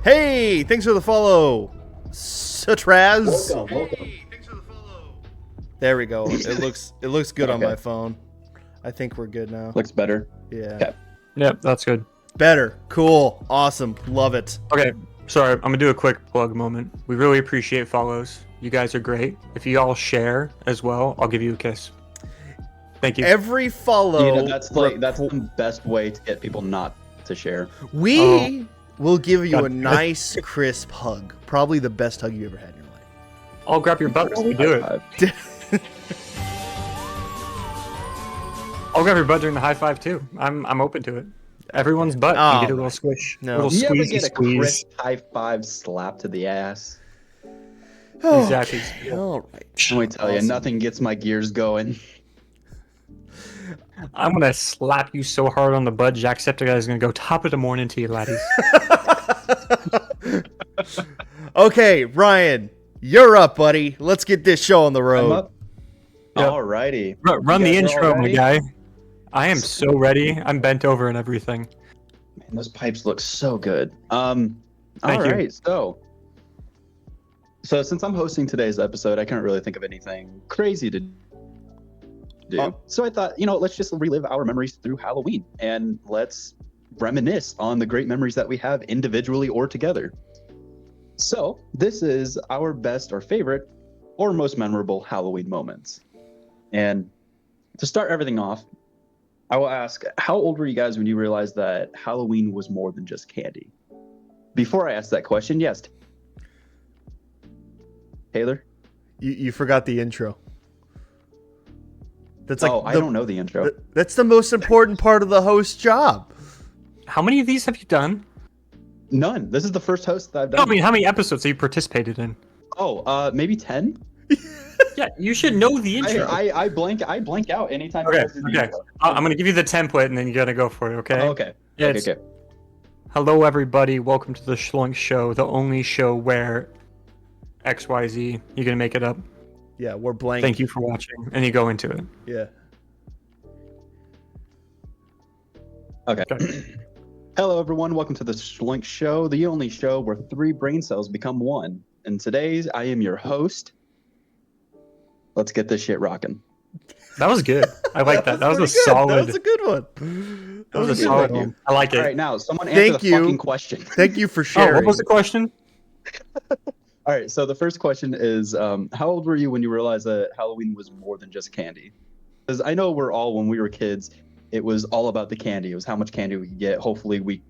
Hey, thanks for the follow, Satraz. Welcome. Hey, thanks for the follow. There we go. It looks good on my phone. I think we're good now. Looks better. Yeah. Okay. Yep, that's good. Better. Cool. Awesome. Love it. Okay, sorry, I'm gonna do a quick plug moment. We really appreciate follows. You guys are great. If you all share as well, I'll give you a kiss. Thank you. Every follow. You know, that's the best way to get people not to share. We will give you God. a nice, crisp hug. Probably the best hug you ever had in your life. I'll grab your butt while we do it. I'll grab your butt during the high five too. I'm open to it. Everyone's butt. Oh, you get a little squish. no. Little You ever squeezy get a squeeze. crisp high five slap to the ass? Exactly. All right. Let me tell you, nothing gets my gears going. I'm gonna slap you so hard on the butt, Jacksepticeye is gonna go top of the morning to you, laddies. Okay, Ryan, you're up, buddy. Let's get this show on the I'm road. up. Yep. Alrighty. Run the You guys are all intro, my ready? guy. I am so ready. I'm bent over and everything. Man, those pipes look so good. Thank All you. right, so since I'm hosting today's episode, I couldn't really think of anything crazy to do. So I thought, let's just relive our memories through Halloween and let's reminisce on the great memories that we have individually or together. So this is our best or favorite or most memorable Halloween moments. And to start everything off, I will ask, how old were you guys when you realized that Halloween was more than just candy? Before I ask that question, yes. Taylor? You forgot the intro. That's like I don't know the intro. That's the most important part of the host job. How many of these have you done? None. This is the first host that I've No, done. I mean, how many episodes have you participated in? Maybe 10? Yeah, you should know the intro. I blank out anytime. Okay, I listen to the okay. intro. I'm gonna give you the template, and then you gotta go for it. Okay. Oh, okay. Yeah, Okay, it's- okay. Hello, everybody. Welcome to the Schlunk Show, the only show where XYZ. You're gonna make it up. Yeah, we're blank. Thank you for watching, and you go into it. Yeah. Okay. Hello, everyone. Welcome to the Schlink Show, the only show where 3 brain cells become 1. And today's, I am your host. Let's get this shit rocking. That was good. I like that. That was a pretty good. solid. That was a good one. That was a good solid one. one. I like All it. right, now, someone answer Thank the you. fucking question. Thank you for Oh, sharing. what was the question? All right, so the first question is, how old were you when you realized that Halloween was more than just candy? Because I know when we were kids, it was all about the candy. It was how much candy we could get. Hopefully we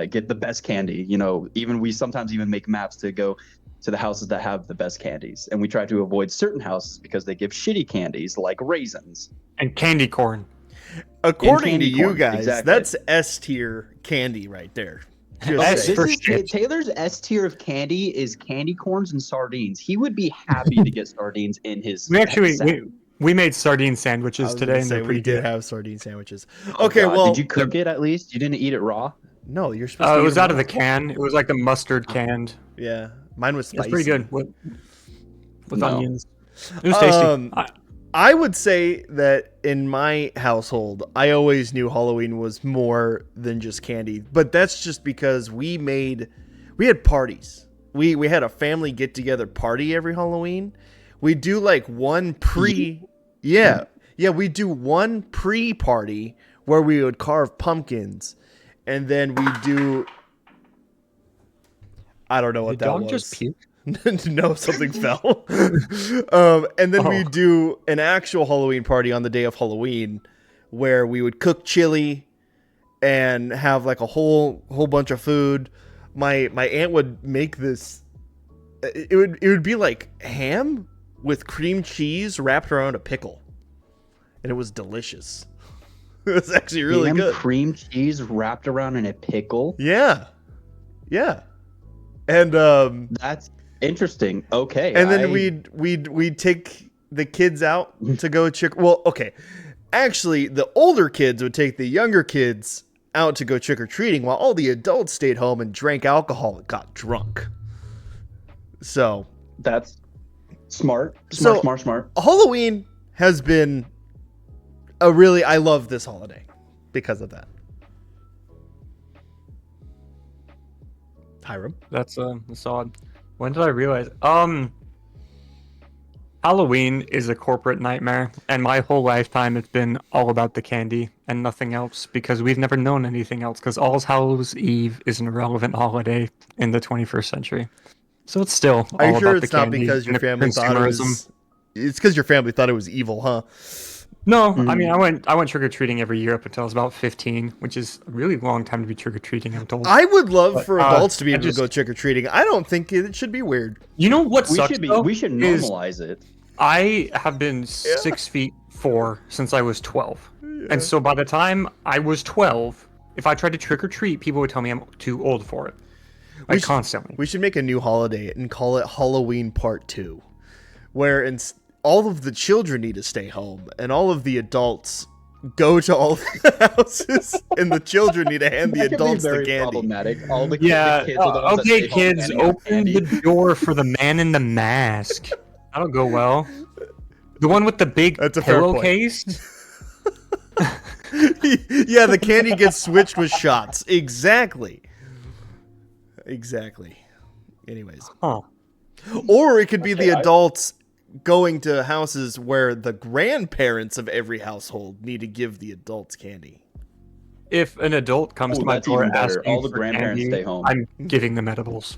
get the best candy. We sometimes even make maps to go to the houses that have the best candies. And we try to avoid certain houses because they give shitty candies like raisins. And candy corn. According candy to you corn, guys, exactly. that's S tier candy right there. Just S saying. for shit. Taylor's S tier of candy is candy corns and sardines. He would be happy to get sardines in his We made sardine sandwiches I was today, gonna and say they're we pretty did good. have sardine sandwiches. Oh, Okay, God. well, Did you cook it at least? You didn't eat it raw? no, you're supposed to. It eat was them out of raw. the can. It was like the mustard canned. Yeah, mine was It's spicy. pretty good with No. onions. It was tasty. I would say that in my household, I always knew Halloween was more than just candy, but that's just because we had parties. We had a family get together party every Halloween. We do like one we do one pre-party where we would carve pumpkins, and then we do. I don't know what Did that dog was. just puke? No, something fell. And then we do an actual Halloween party on the day of Halloween, where we would cook chili and have like a whole bunch of food. My aunt would make this. It would be like ham with cream cheese wrapped around a pickle, and it was delicious. It was actually really Ham, good. cream cheese wrapped around in a pickle. Yeah. And That's interesting. Okay. and then we'd take the kids out to go Well, okay. Actually, the older kids would take the younger kids out to go trick or treating, while all the adults stayed home and drank alcohol and got drunk. So That's smart. So- Smart. Halloween has been I love this holiday because of that. Hyrum. That's solid. When did I realize? Halloween is a corporate nightmare, and my whole lifetime it's been all about the candy and nothing else because we've never known anything else. Because All Hallows Eve is an irrelevant holiday in the 21st century, so it's still Are you all sure about the it's not candy because and your the family thought it consumerism. was? It's because your family thought it was evil, huh? No, I mean I went trick or treating every year up until I was about 15, which is a really long time to be trick or treating. I'm told. I would love But, for adults to be I able to just- go trick or treating. I don't think it should be weird. You know what We sucks? should though, we should is normalize it. I have been 6'4" since I was 12. And so by the time I was 12, if I tried to trick or treat, people would tell me I'm too old for it. Like constantly. We should make a new holiday and call it Halloween Part 2, where all of the children need to stay home and all of the adults go to all the houses and the children need to hand the That could be adults the very candy. problematic. All the Yeah, kids are the ones that okay, stay home kids, handing out open candy. the door for the man in the mask. That'll go well. The one with the big That's a fair point. pillowcase? Yeah, the candy gets switched with shots. Exactly. Anyways. Huh. Or it could be the Okay, adults going to houses where the grandparents of every household need to give the adults candy. If an adult comes Ooh, to my that's door even better. asking All the for grandparents candy, stay home. I'm giving them edibles.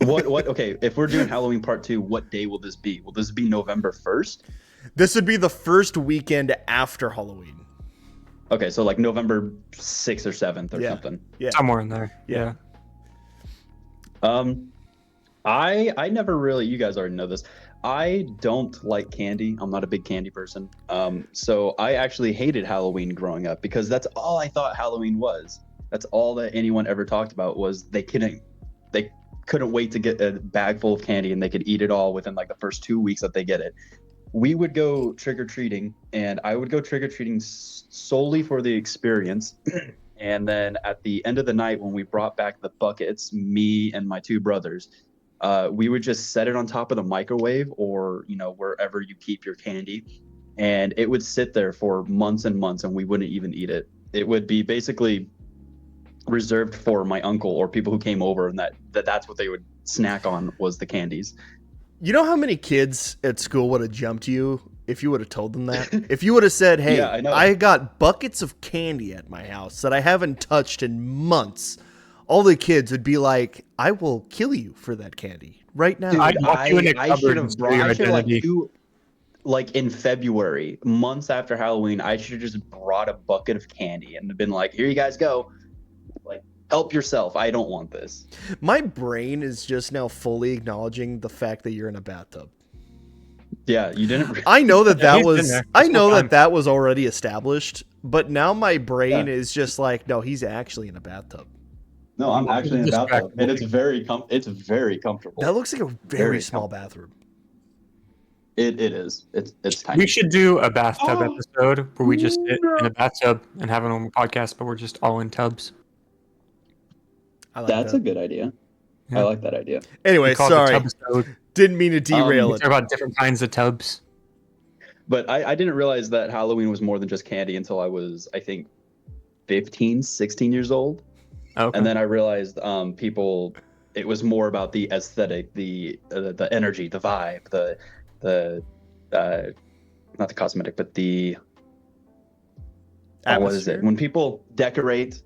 What? Okay, if we're doing Halloween Part 2, what day will this be? Will this be November 1st? This would be the first weekend after Halloween. Okay, so like November 6th or 7th or Yeah. something. Yeah. Somewhere in there. Yeah. I never really, you guys already know this. I don't like candy. I'm not a big candy person. So I actually hated Halloween growing up because that's all I thought Halloween was. That's all that anyone ever talked about was they couldn't wait to get a bag full of candy and they could eat it all within like the first 2 weeks that they get it. We would go trick-or-treating and I would go trick-or-treating solely for the experience. And then at the end of the night, when we brought back the buckets, me and my two brothers, we would just set it on top of the microwave or, wherever you keep your candy. And it would sit there for months and months and we wouldn't even eat it. It would be basically reserved for my uncle or people who came over and that's what they would snack on was the candies. You know how many kids at school would have jumped you if you would have told them that? If you would have said, hey, Yeah, I know. I got buckets of candy at my house that I haven't touched in months, all the kids would be like, I will kill you for that candy right now. Dude, I'd lock you in a I cupboard should and have steal your identity. like in February, months after Halloween, I should have just brought a bucket of candy and been like, here you guys go. Like, help yourself. I don't want this. My brain is just now fully acknowledging the fact that you're in a bathtub. Yeah, you didn't. I know that Yeah, that he's been was there I this know whole that time. that was already established, but now my brain Yeah. is just like, no, he's actually in a bathtub. No, I'm actually in a bathtub, Disrespectful. and it's very comfortable. That looks like a very Very small bathroom. It is. It's tiny. We should do a bathtub Oh, episode where we just sit no. in a bathtub and have a normal podcast, but we're just all in tubs. I like That's that. a good idea. Yeah. I like that idea. Anyway, We call it sorry. the tubsode. Didn't mean to derail We it. talk about different kinds of tubs. But I didn't realize that Halloween was more than just candy until I was, I think, 15, 16 years old. Okay. And then I realized it was more about the aesthetic, the energy, the vibe, the not the cosmetic, but the what is it? Atmosphere. When people decorate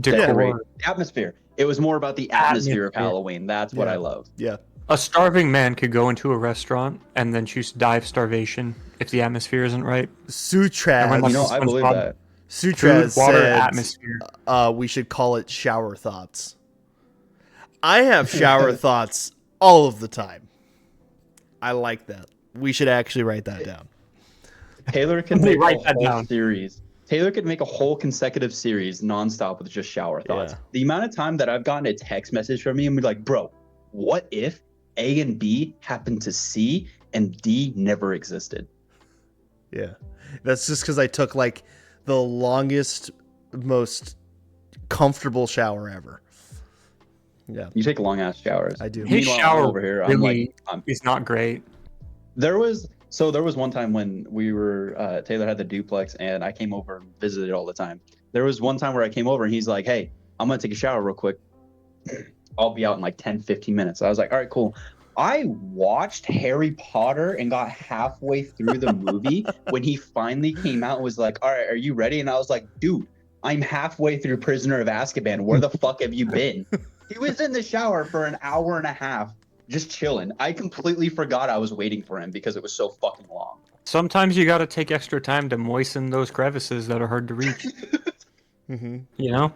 Decor. the atmosphere. It was more about the atmosphere of Atmosphere. Halloween. That's what Yeah. I love. Yeah. A starving man could go into a restaurant and then choose to die of starvation if the atmosphere isn't right. Sutraz, Everyone You know, loves I believe SpongeBob. that. Sutraz Food, water, said atmosphere. we should call it shower thoughts. I have shower thoughts all of the time. I like that. We should actually write that down. Taylor could Let me make write a that whole down. series. Taylor could make a whole consecutive series nonstop with just shower thoughts. Yeah. The amount of time that I've gotten a text message from me and be like, bro, what if A and B happened to C and D never existed? Yeah. That's just because I took like the longest, most comfortable shower ever. Yeah, You take long ass showers. I do. His Meanwhile, I'm shower over here, I'm really like, I'm, is not great. there was one time when we were Taylor had the duplex and I came over and visited all the time. There was one time where I came over and he's like, hey, I'm gonna take a shower real quick. I'll be out in like 10, 15 minutes. I was like, all right, cool. I watched Harry Potter and got halfway through the movie when he finally came out and was like, all right, are you ready? And I was like, dude, I'm halfway through Prisoner of Azkaban. Where the fuck have you been? He was in the shower for an hour and a half, just chilling. I completely forgot I was waiting for him because it was so fucking long. Sometimes you gotta take extra time to moisten those crevices that are hard to reach. Mm-hmm. You know?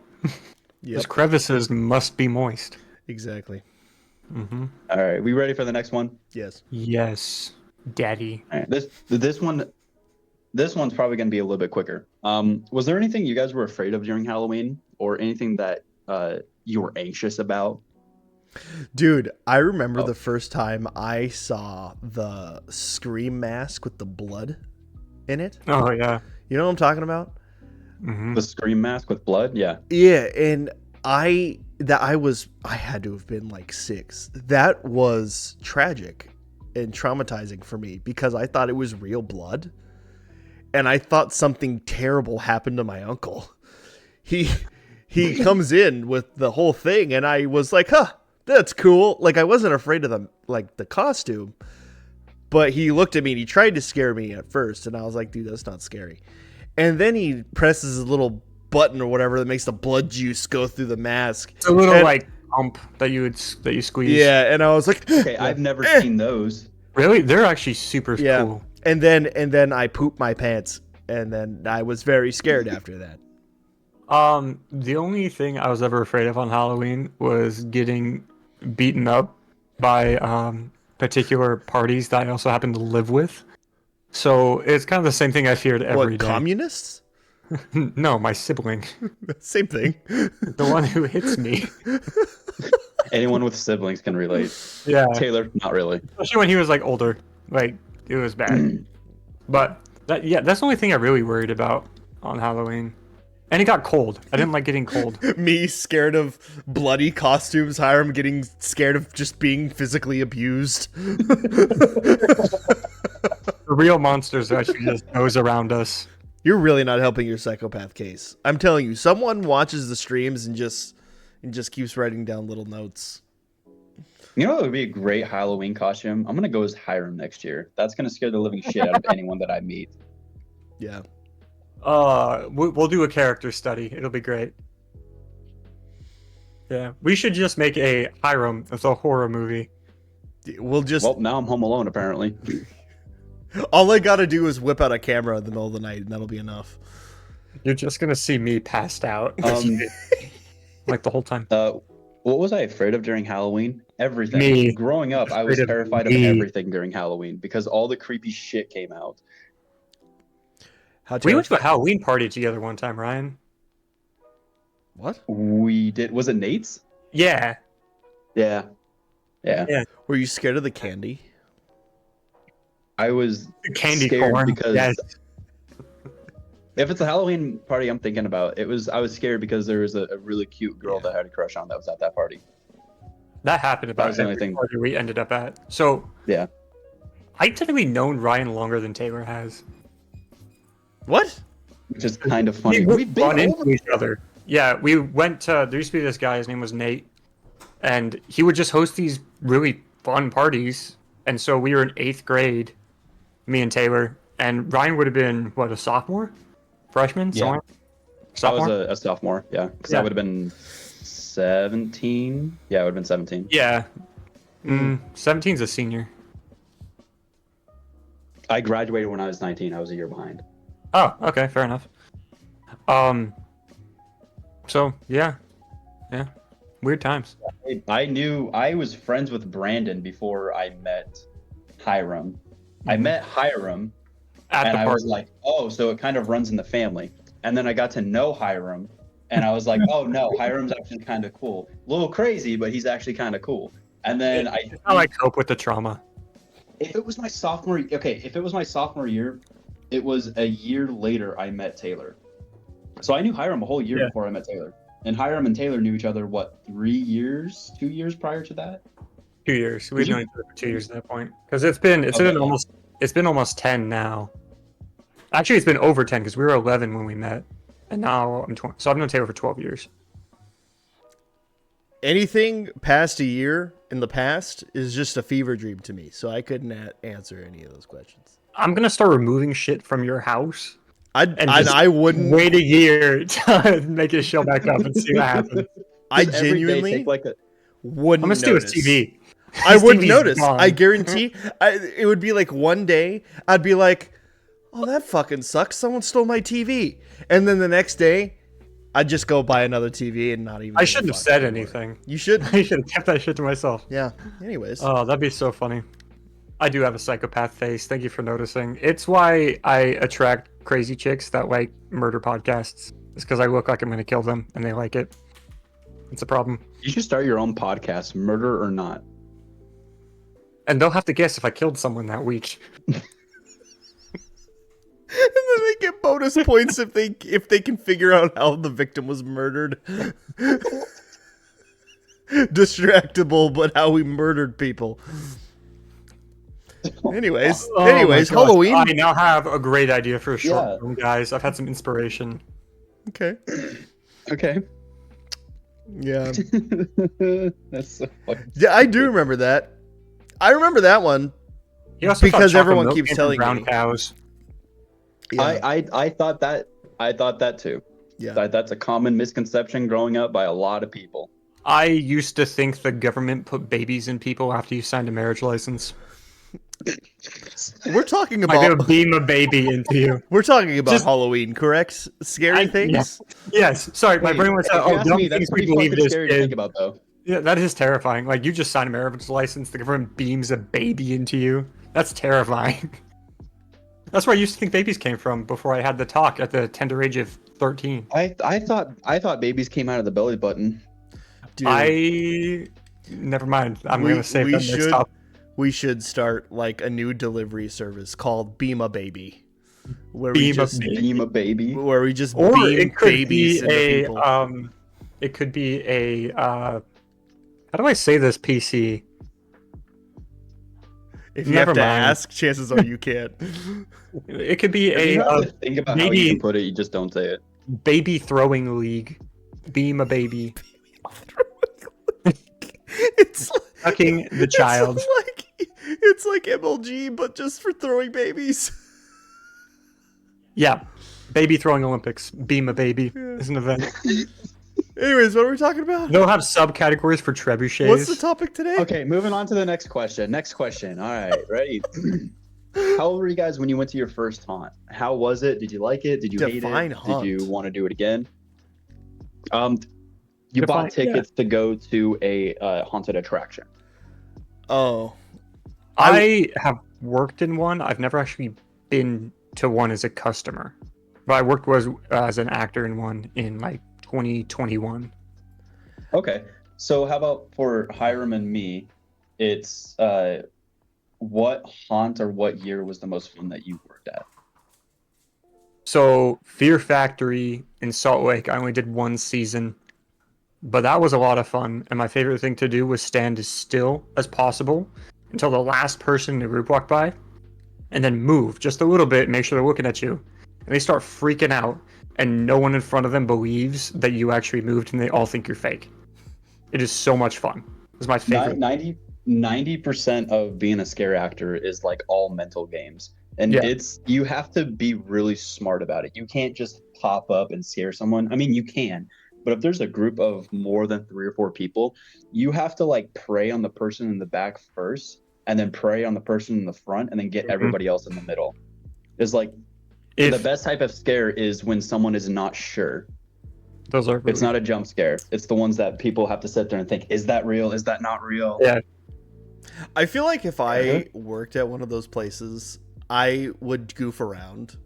Yep. Those crevices must be moist. Exactly. Mm-hmm. All right, we ready for the next one? Yes. Yes, Daddy. All right, this one's probably going to be a little bit quicker. Was there anything you guys were afraid of during Halloween, or anything that you were anxious about? Dude, I remember the first time I saw the Scream mask with the blood in it. Oh yeah. You know what I'm talking about? Mm-hmm. The Scream mask with blood? Yeah. Yeah, and I had to have been like 6. That was tragic and traumatizing for me because I thought it was real blood. And I thought something terrible happened to my uncle. He comes in with the whole thing and I was like, "Huh, that's cool." Like I wasn't afraid of the costume. But he looked at me and he tried to scare me at first and I was like, "Dude, that's not scary." And then he presses a little button or whatever that makes the blood juice go through the mask. It's a little like pump that you squeeze. Yeah, and I was like, okay, I've never seen those. Really? They're actually super cool. And then I pooped my pants, and then I was very scared after that. The only thing I was ever afraid of on Halloween was getting beaten up by particular parties that I also happen to live with. So it's kind of the same thing I feared every day. Communists? No, my sibling. Same thing. The one who hits me. Anyone with siblings can relate. Yeah. Taylor, not really. Especially when he was like older. Like it was bad. But that's the only thing I really worried about on Halloween. And it got cold. I didn't like getting cold. Me scared of bloody costumes. Hyrum getting scared of just being physically abused. The real monsters are actually just those around us. You're really not helping your psychopath case. I'm telling you, someone watches the streams and just keeps writing down little notes. You know what would be a great Halloween costume? I'm gonna go as Hyrum next year. That's gonna scare the living shit out of anyone that I meet. Yeah. We'll do a character study. It'll be great. Yeah, we should just make a Hyrum. It's a horror movie. We'll just. Well, now I'm home alone apparently. All I gotta do is whip out a camera in the middle of the night, and that'll be enough. You're just gonna see me passed out, like the whole time. What was I afraid of during Halloween? Everything. Me. Growing up, I was terrified of everything during Halloween because all the creepy shit came out. We went to a Halloween party together one time, Ryan. What? We did. Was it Nate's? Yeah. Yeah. Were you scared of the candy? I was Candy scared corn. because Yes. if it's a Halloween party I'm thinking about, I was scared because there was a really cute girl that I had a crush on that was at that party. That happened about was the only every thing. party we ended up at. So Yeah. I typically known Ryan longer than Taylor has. What? Which is kind of funny. We've run into each other. Yeah, we went to. There used to be this guy. His name was Nate, and he would just host these really fun parties. And so we were in 8th grade, me and Taylor, and Ryan would have been what, a sophomore, freshman, somewhere. Sophomore. I was a sophomore. Yeah, because I would have been 17. Yeah, I would have been 17. Yeah, 17's a senior. I graduated when I was 19. I was a year behind. Oh, okay, fair enough. So yeah, weird times. I was friends with Brandon before I met Hyrum. I met Hyrum, At and the I was party. like, oh, so it kind of runs in the family. And then I got to know Hyrum, and I was like, oh no, Hyrum's actually kind of cool. A little crazy, but he's actually kind of cool. And then How I cope with the trauma. if it was my sophomore year, it was a year later I met Taylor. So I knew Hyrum a whole year before I met Taylor. And Hyrum and Taylor knew each other, what, 2 years prior to that? 2 years. We've known each other for 2 years at that point. Because it's been almost 10 now. Actually, it's been over 10 because we were 11 when we met, and now I'm 20. So I've known Taylor for 12 years. anything past a year in the past is just a fever dream to me. So I couldn't answer any of those questions. I'm gonna start removing shit from your house. I wouldn't wait a year to make it show back up and see what happens. I Just every day genuinely take like a wouldn't I'm gonna steal his notice. TV. I His wouldn't TV's notice. gone. I guarantee. It would be like one day I'd be like, "Oh, that fucking sucks. Someone stole my TV," and then the next day, I'd just go buy another TV and not even. I give a shouldn't have fuck said anymore. anything. You should. I should have kept that shit to myself. Yeah. Anyways. Oh, that'd be so funny. I do have a psychopath face. Thank you for noticing. It's why I attract crazy chicks that like murder podcasts. It's because I look like I'm gonna kill them and they like it. It's a problem. You should start your own podcast, Murder or Not. And they'll have to guess if I killed someone that week. And then they get bonus points if they can figure out how the victim was murdered. Distractible, but how we murdered people. Anyways, Oh my gosh. Halloween. I now have a great idea for a short Yeah. film, guys. I've had some inspiration. Okay. Okay. Yeah. That's so fucking Yeah, I do remember that. I remember that one. You also Because thought chocolate everyone milk keeps came from telling brown me. cows. Yeah. I thought that too. Yeah. That's a common misconception growing up by a lot of people. I used to think the government put babies in people after you signed a marriage license. We're talking Like they about would beam a baby into you. we're talking about Just- Halloween, correct? Scary things. Yes. Yes. Sorry, my Wait, brain was. if you Oh, ask dumb me, that's things we pretty believe fucking it is. scary to think about, though. Yeah, that is terrifying. Like you just signed a marriage license, the government beams a baby into you. That's terrifying. That's where I used to think babies came from before I had the talk at the tender age of 13. I thought babies came out of the belly button. Dude, Never mind. I'm We- gonna save we that next should- topic. we should start like a new delivery service called Beam a Baby, where Beam a we just Baby. Beam a baby. where we just Or beam it could babies be into a people. it could be a how do I say this PC? If you never have to mind. ask, chances are you can't. It could be If you a have to think about how you baby- can put it, you just don't say it. baby throwing league. Beam a baby. It's Fucking the child. It's like MLG, but just for throwing babies. Yeah. Baby throwing Olympics. Beam a baby Yeah. is an event. Anyways, what are we talking about? They'll have subcategories for trebuchets. What's the topic today? Okay, moving on to the next question. Next question. All right, ready? How old were you guys when you went to your first haunt? How was it? Did you like it? Did you Define hate it? haunt. Did you want to do it again? You Define- bought tickets to go to a haunted attraction. Oh, I have worked in one. I've never actually been to one as a customer. But I worked as an actor in one in like 2021. Okay, so how about for Hyrum and me? It's what haunt or what year was the most fun that you worked at? So Fear Factory in Salt Lake, I only did one season, but that was a lot of fun. And my favorite thing to do was stand as still as possible until the last person in the group walked by, and then move just a little bit, make sure they're looking at you, and they start freaking out, and no one in front of them believes that you actually moved, and they all think you're fake. It is so much fun. It's my favorite. 90% of being a scare actor is like all mental games. And Yeah. you have to be really smart about it. You can't just pop up and scare someone. I mean, you can, but if there's a group of more than 3 or 4 people, you have to like prey on the person in the back first, and then prey on the person in the front, and then get Mhm. everybody else in the middle. It's like the best type of scare is when someone is not sure. Those are It's not a jump scare. It's the ones that people have to sit there and think, is that real? Is that not real? Yeah. I feel like if I worked at one of those places, I would goof around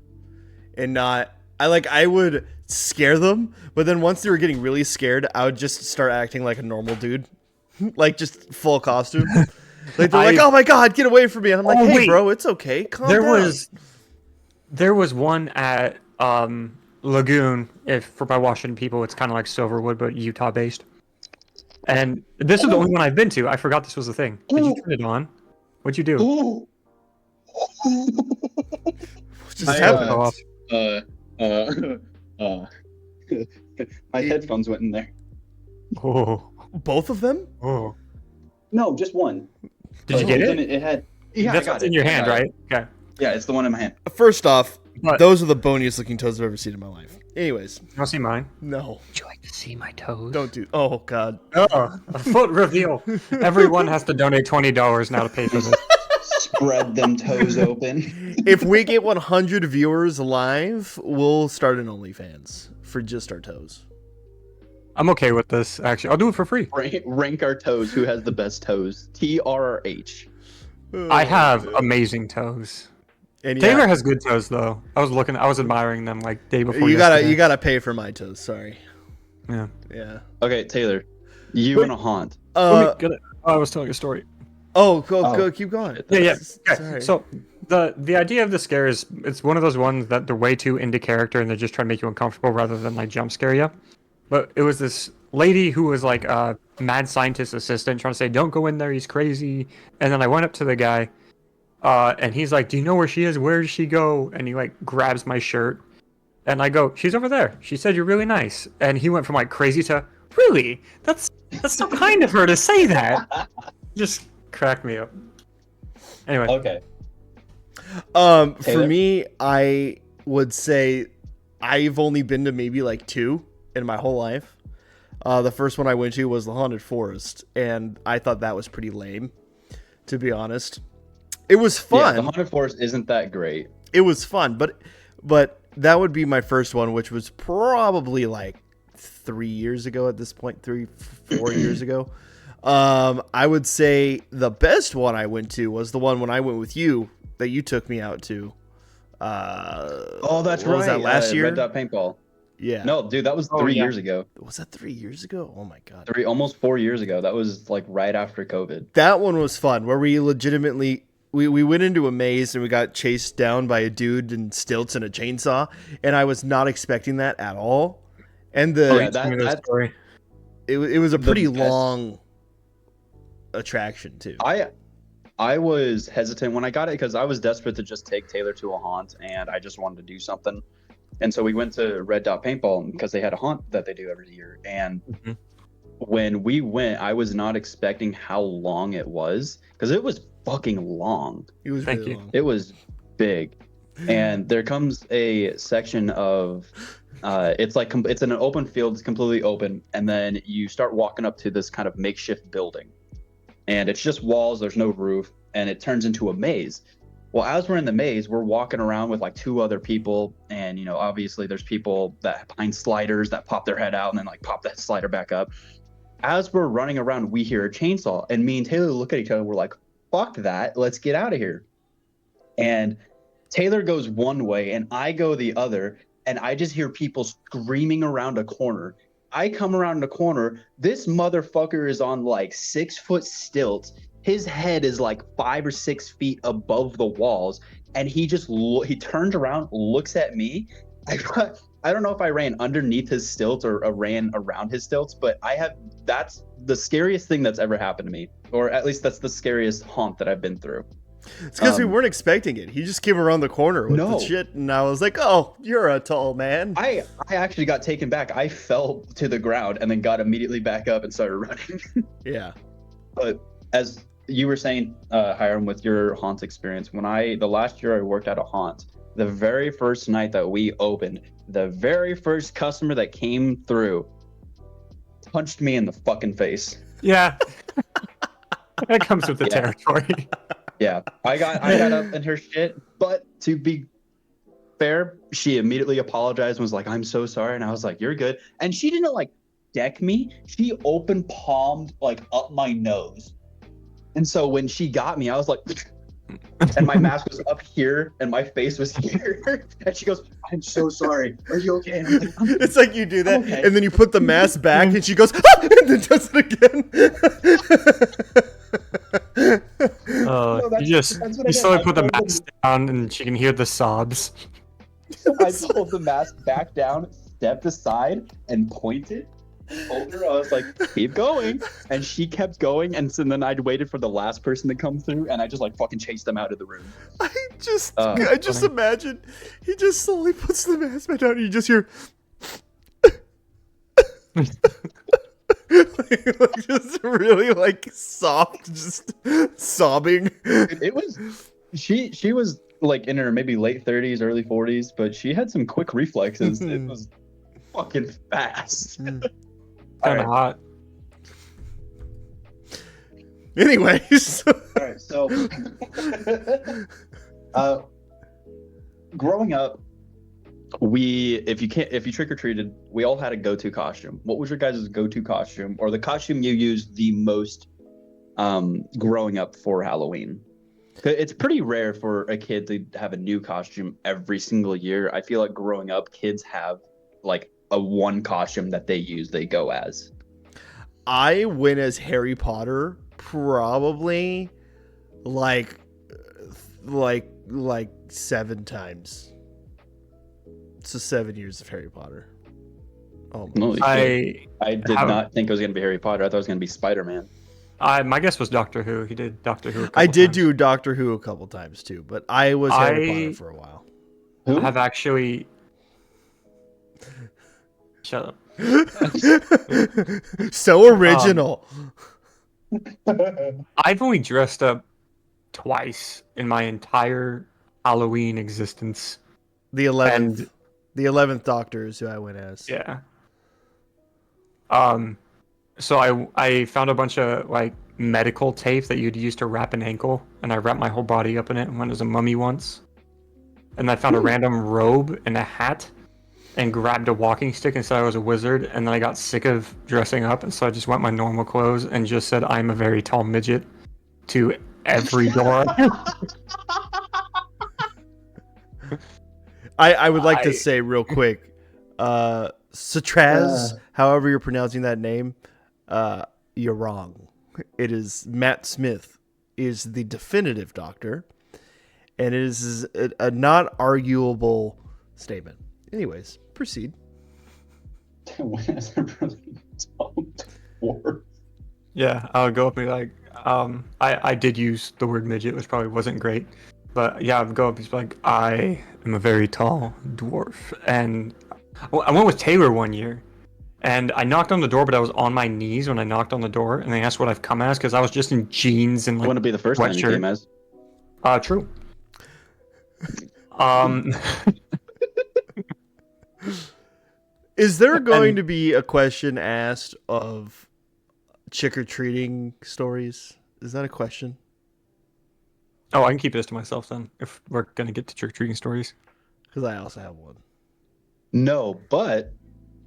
and not. I would scare them, but then once they were getting really scared, I would just start acting like a normal dude, like just full costume. Like they're like, "Oh my god, get away from me!" And I'm like, Oh, "Hey, wait. bro, it's okay. Calm down." There was one at Lagoon. If for my Washington people, it's kind of like Silverwood, but Utah based. And this is the only one I've been to. I forgot this was a thing. Did you turn it on? What'd you do? Ooh. Just I, happened. Go off. My headphones went in there. Oh. Both of them? Oh. No, just one. Did you get it? It had. Yeah, That's I got what's it. in your I hand, got it. right? Okay. Yeah, it's the one in my hand. First off, But- those are the boniest looking toes I've ever seen in my life. Anyways, You want to see mine? no. Would you like to see my toes? Don't do. Oh God. Oh, a foot reveal. Everyone has to donate $20 now to pay for this. Spread them toes open. If we get 100 viewers live, we'll start an OnlyFans for just our toes. I'm okay with this, actually. I'll do it for free. Rank our toes. Who has the best toes? T, R, or H? I have amazing toes. And Taylor has good toes, though. I was admiring them like day before you yesterday. gotta pay for my toes. Sorry. Yeah. Yeah. Okay, Taylor, you and a haunt. Let me get it. I was telling a story. Go, keep going. Yeah. Okay. Sorry. So the idea of the scare is it's one of those ones that they're way too into character and they're just trying to make you uncomfortable rather than like jump scare you. But it was this lady who was like a mad scientist assistant trying to say, "Don't go in there, he's crazy." And then I went up to the guy, and he's like, "Do you know where she is? Where did she go?" And he like grabs my shirt, and I go, "She's over there. She said you're really nice." And he went from like crazy to, "Really? That's so kind of her to say that." Just cracked me up. Anyway. Okay. For Taylor? me, I would say I've only been to maybe like 2 in my whole life. The first one I went to was the Haunted Forest, and I thought that was pretty lame, to be honest. It was fun. Yeah, the Haunted Forest isn't that great. It was fun, but that would be my first one, which was probably like 3 years ago at this point, 3-4 years ago. I would say the best one I went to was the one when I went with you that you took me out to. Oh, that's what right. was that, last year? Red Dot Paintball. Yeah. No, dude, that was 3 years ago. Was that 3 years ago? Oh my God. Almost 4 years ago. That was like right after COVID. That one was fun, where we legitimately we went into a maze and we got chased down by a dude in stilts and a chainsaw, and I was not expecting that at all. And that story. it was a pretty best. long attraction too. I was hesitant when I got it because I was desperate to just take Taylor to a haunt and I just wanted to do something. And so we went to Red Dot Paintball because they had a haunt that they do every year. And when we went, I was not expecting how long it was because it was fucking long. It was Thank really you. long. It was big. And there comes a section of it's like it's in an open field, it's completely open, and then you start walking up to this kind of makeshift building. And it's just walls, there's no roof, and it turns into a maze. Well, as we're in the maze, we're walking around with like 2 other people, and you know, obviously there's people that behind sliders that pop their head out and then like pop that slider back up. As we're running around, we hear a chainsaw, and me and Taylor look at each other, we're like, fuck that, let's get out of here. And Taylor goes one way and I go the other, and I just hear people screaming around a corner. I come around the corner, this motherfucker is on like 6-foot stilts. His head is like 5 or 6 feet above the walls, and he just he turns around, looks at me. I don't know if I ran underneath his stilts or ran around his stilts, but that's the scariest thing that's ever happened to me, or at least that's the scariest haunt that I've been through. It's because we weren't expecting it. He just came around the corner with the shit, and I was like, "Oh, you're a tall man." I actually got taken back. I fell to the ground and then got immediately back up and started running. Yeah. But as you were saying, Hyrum, with your haunt experience, the last year I worked at a haunt, the very first night that we opened, the very first customer that came through punched me in the fucking face. Yeah. That comes with the territory. Yeah, I got up in her shit, but to be fair, she immediately apologized and was like, "I'm so sorry," and I was like, "You're good." And she didn't like deck me; she open palmed like up my nose. And so when she got me, I was like, and my mask was up here and my face was here, and she goes, "I'm so sorry. Are you okay?" And I'm like, it's like you do that, okay. and then you put the mask back, and she goes, "Ah!" and then does it again. You slowly put the mask down and she can hear the sobs. I pulled the mask back down, stepped aside, and pointed over. I was like, "Keep going," and she kept going. And so then I waited for the last person to come through, and I just like fucking chased them out of the room. I just imagine he just slowly puts the mask back down, and you just hear. like, just really like soft, just sobbing. It was she was like in her maybe late 30s, early 40s, but she had some quick reflexes. It was fucking fast. Kind Alright. of hot. Anyways, All right, so growing up, if you trick or treated, we all had a go-to costume. What was your guys' go-to costume, or the costume you used the most growing up for Halloween? 'Cause it's pretty rare for a kid to have a new costume every single year. I feel like growing up, kids have like a one costume that they go as. I went as Harry Potter probably like 7 times. So 7 years of Harry Potter. Oh my. Holy shit. I did not think it was gonna be Harry Potter. I thought it was gonna be Spider-Man. My guess was Doctor Who. He did Doctor Who. I did do Doctor Who a couple times too, but I was Harry Potter for a while. Who? I have actually. Shut up. So original. I've only dressed up twice in my entire Halloween existence. The 11th Doctor is who I went as. Yeah. So I found a bunch of like medical tape that you'd use to wrap an ankle, and I wrapped my whole body up in it and went as a mummy once. And I found a random robe and a hat, and grabbed a walking stick and said I was a wizard. And then I got sick of dressing up, and so I just went my normal clothes and just said I'm a very tall midget to every door. I would like to say real quick, Satraz, however you're pronouncing that name, you're wrong. It is Matt Smith is the definitive Doctor, and it is a not arguable statement. Anyways, proceed. Yeah, I'll go up and be like, I did use the word midget, which probably wasn't great. But yeah, I'd go up and be like, I am a very tall dwarf. And I went with Taylor one year, and I knocked on the door, but I was on my knees when I knocked on the door, and they asked what I've come as, because I was just in jeans and like Wouldn't it be the first time you came as? True. Is there going to be a question asked of trick-or-treating stories? Is that a question? Oh, I can keep this to myself then, if we're going to get to trick-or-treating stories. Because I also have one. No, but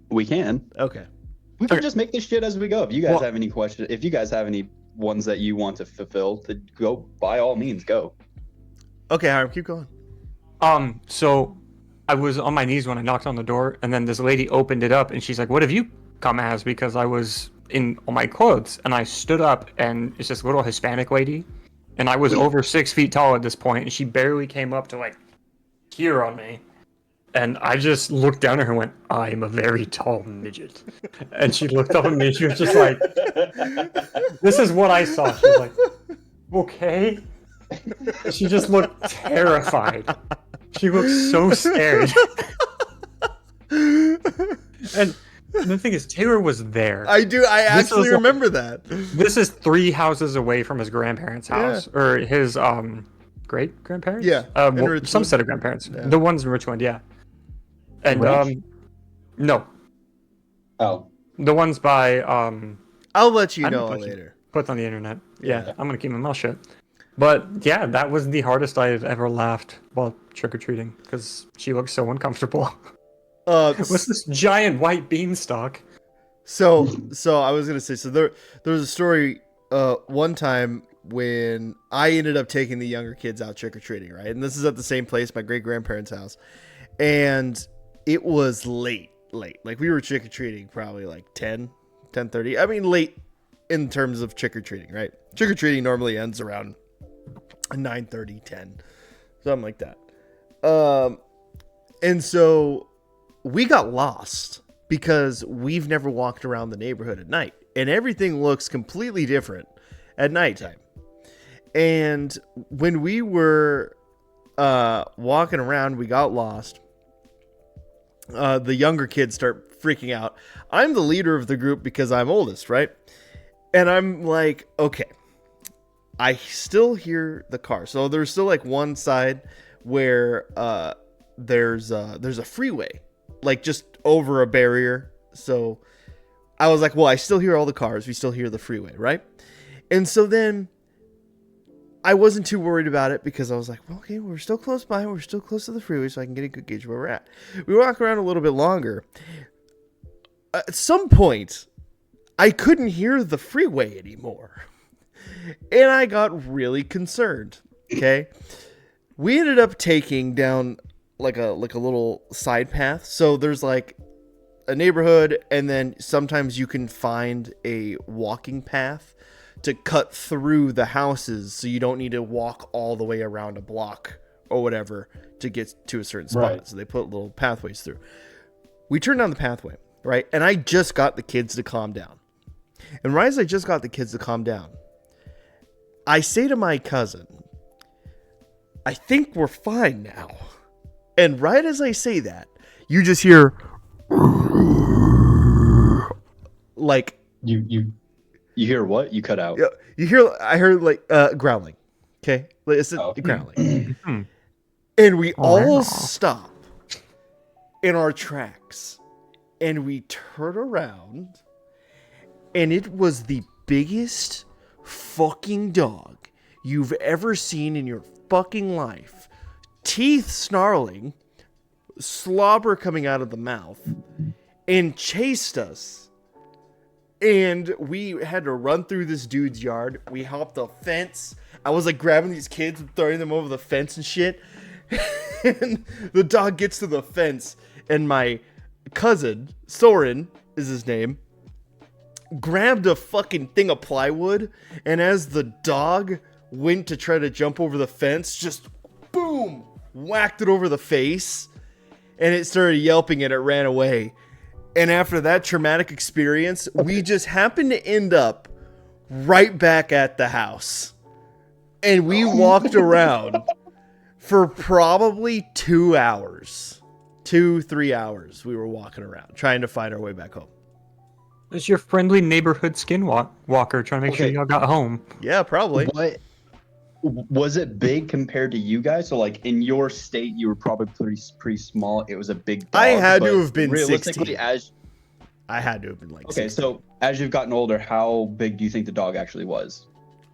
we can. Okay. We can just make this shit as we go. If you guys have any questions, if you guys have any ones that you want to fulfill, to go, by all means, go. Okay, Hiram, keep going. So I was on my knees when I knocked on the door, and then this lady opened it up, and she's like, what have you come as? Because I was in all my clothes. And I stood up, and it's this little Hispanic lady, and I was over 6 feet tall at this point, and she barely came up to like here on me. And I just looked down at her and went, I am a very tall midget. And she looked up at me, she was just like, this is what I saw. She was like, okay. She just looked terrified. She looked so scared. And the thing is, Taylor was there. I actually remember that. This is 3 houses away from his grandparents' house. Yeah. Or his great-grandparents? Yeah. Some set of grandparents. Yeah. The ones in Richmond, yeah. And, no. Oh. The ones by, I'll let you know later. Put on the internet. Yeah, I'm gonna keep my mouth shut. But yeah, that was the hardest I've ever laughed while trick-or-treating, because she looked so uncomfortable. What's this giant white beanstalk? So I was gonna say, there was a story one time when I ended up taking the younger kids out trick-or-treating, right? And this is at the same place, my great-grandparents' house. And it was late. Like we were trick-or-treating probably like 10:30. I mean, late in terms of trick-or-treating, right? Trick-or-treating normally ends around 9:30, 10. Something like that. And so we got lost because we've never walked around the neighborhood at night. And everything looks completely different at nighttime. And when we were walking around, we got lost. The younger kids start freaking out. I'm the leader of the group because I'm oldest, right? And I'm like, okay, I still hear the car. So there's still like one side where there's a freeway, like just over a barrier. So I was like, well, I still hear all the cars. We still hear the freeway, right? And so then I wasn't too worried about it because I was like, well, okay, we're still close by. We're still close to the freeway, so I can get a good gauge of where we're at. We walk around a little bit longer. At some point, I couldn't hear the freeway anymore. And I got really concerned. Okay. We ended up taking down like a little side path. So there's like a neighborhood, and then sometimes you can find a walking path to cut through the houses, so you don't need to walk all the way around a block or whatever to get to a certain spot. Right. So they put little pathways through. We turned down the pathway, right? And I just got the kids to calm down. And right as I just got the kids to calm down, I say to my cousin, I think we're fine now. And right as I say that, you just hear like you hear what? You cut out. I heard like growling. Okay, it's growling. And we all stop in our tracks, and we turn around, and it was the biggest fucking dog you've ever seen in your fucking life. Teeth snarling, slobber coming out of the mouth, and chased us. And we had to run through this dude's yard. We hopped the fence. I was like grabbing these kids and throwing them over the fence and shit. And the dog gets to the fence, and my cousin, Soren is his name, grabbed a fucking thing of plywood, and as the dog went to try to jump over the fence, just boom, whacked it over the face, and it started yelping and it ran away. And after that traumatic experience, we just happened to end up right back at the house. And we walked around for probably 2 hours. 2-3 hours we were walking around, trying to find our way back home. It's your friendly neighborhood skinwalker trying to make sure y'all got home. Yeah, probably. What was it big compared to you guys? So like in your state, you were probably pretty small. It was a big dog. I had to have been realistically 16. I had to have been like 16. 16. So as you've gotten older, how big do you think the dog actually was?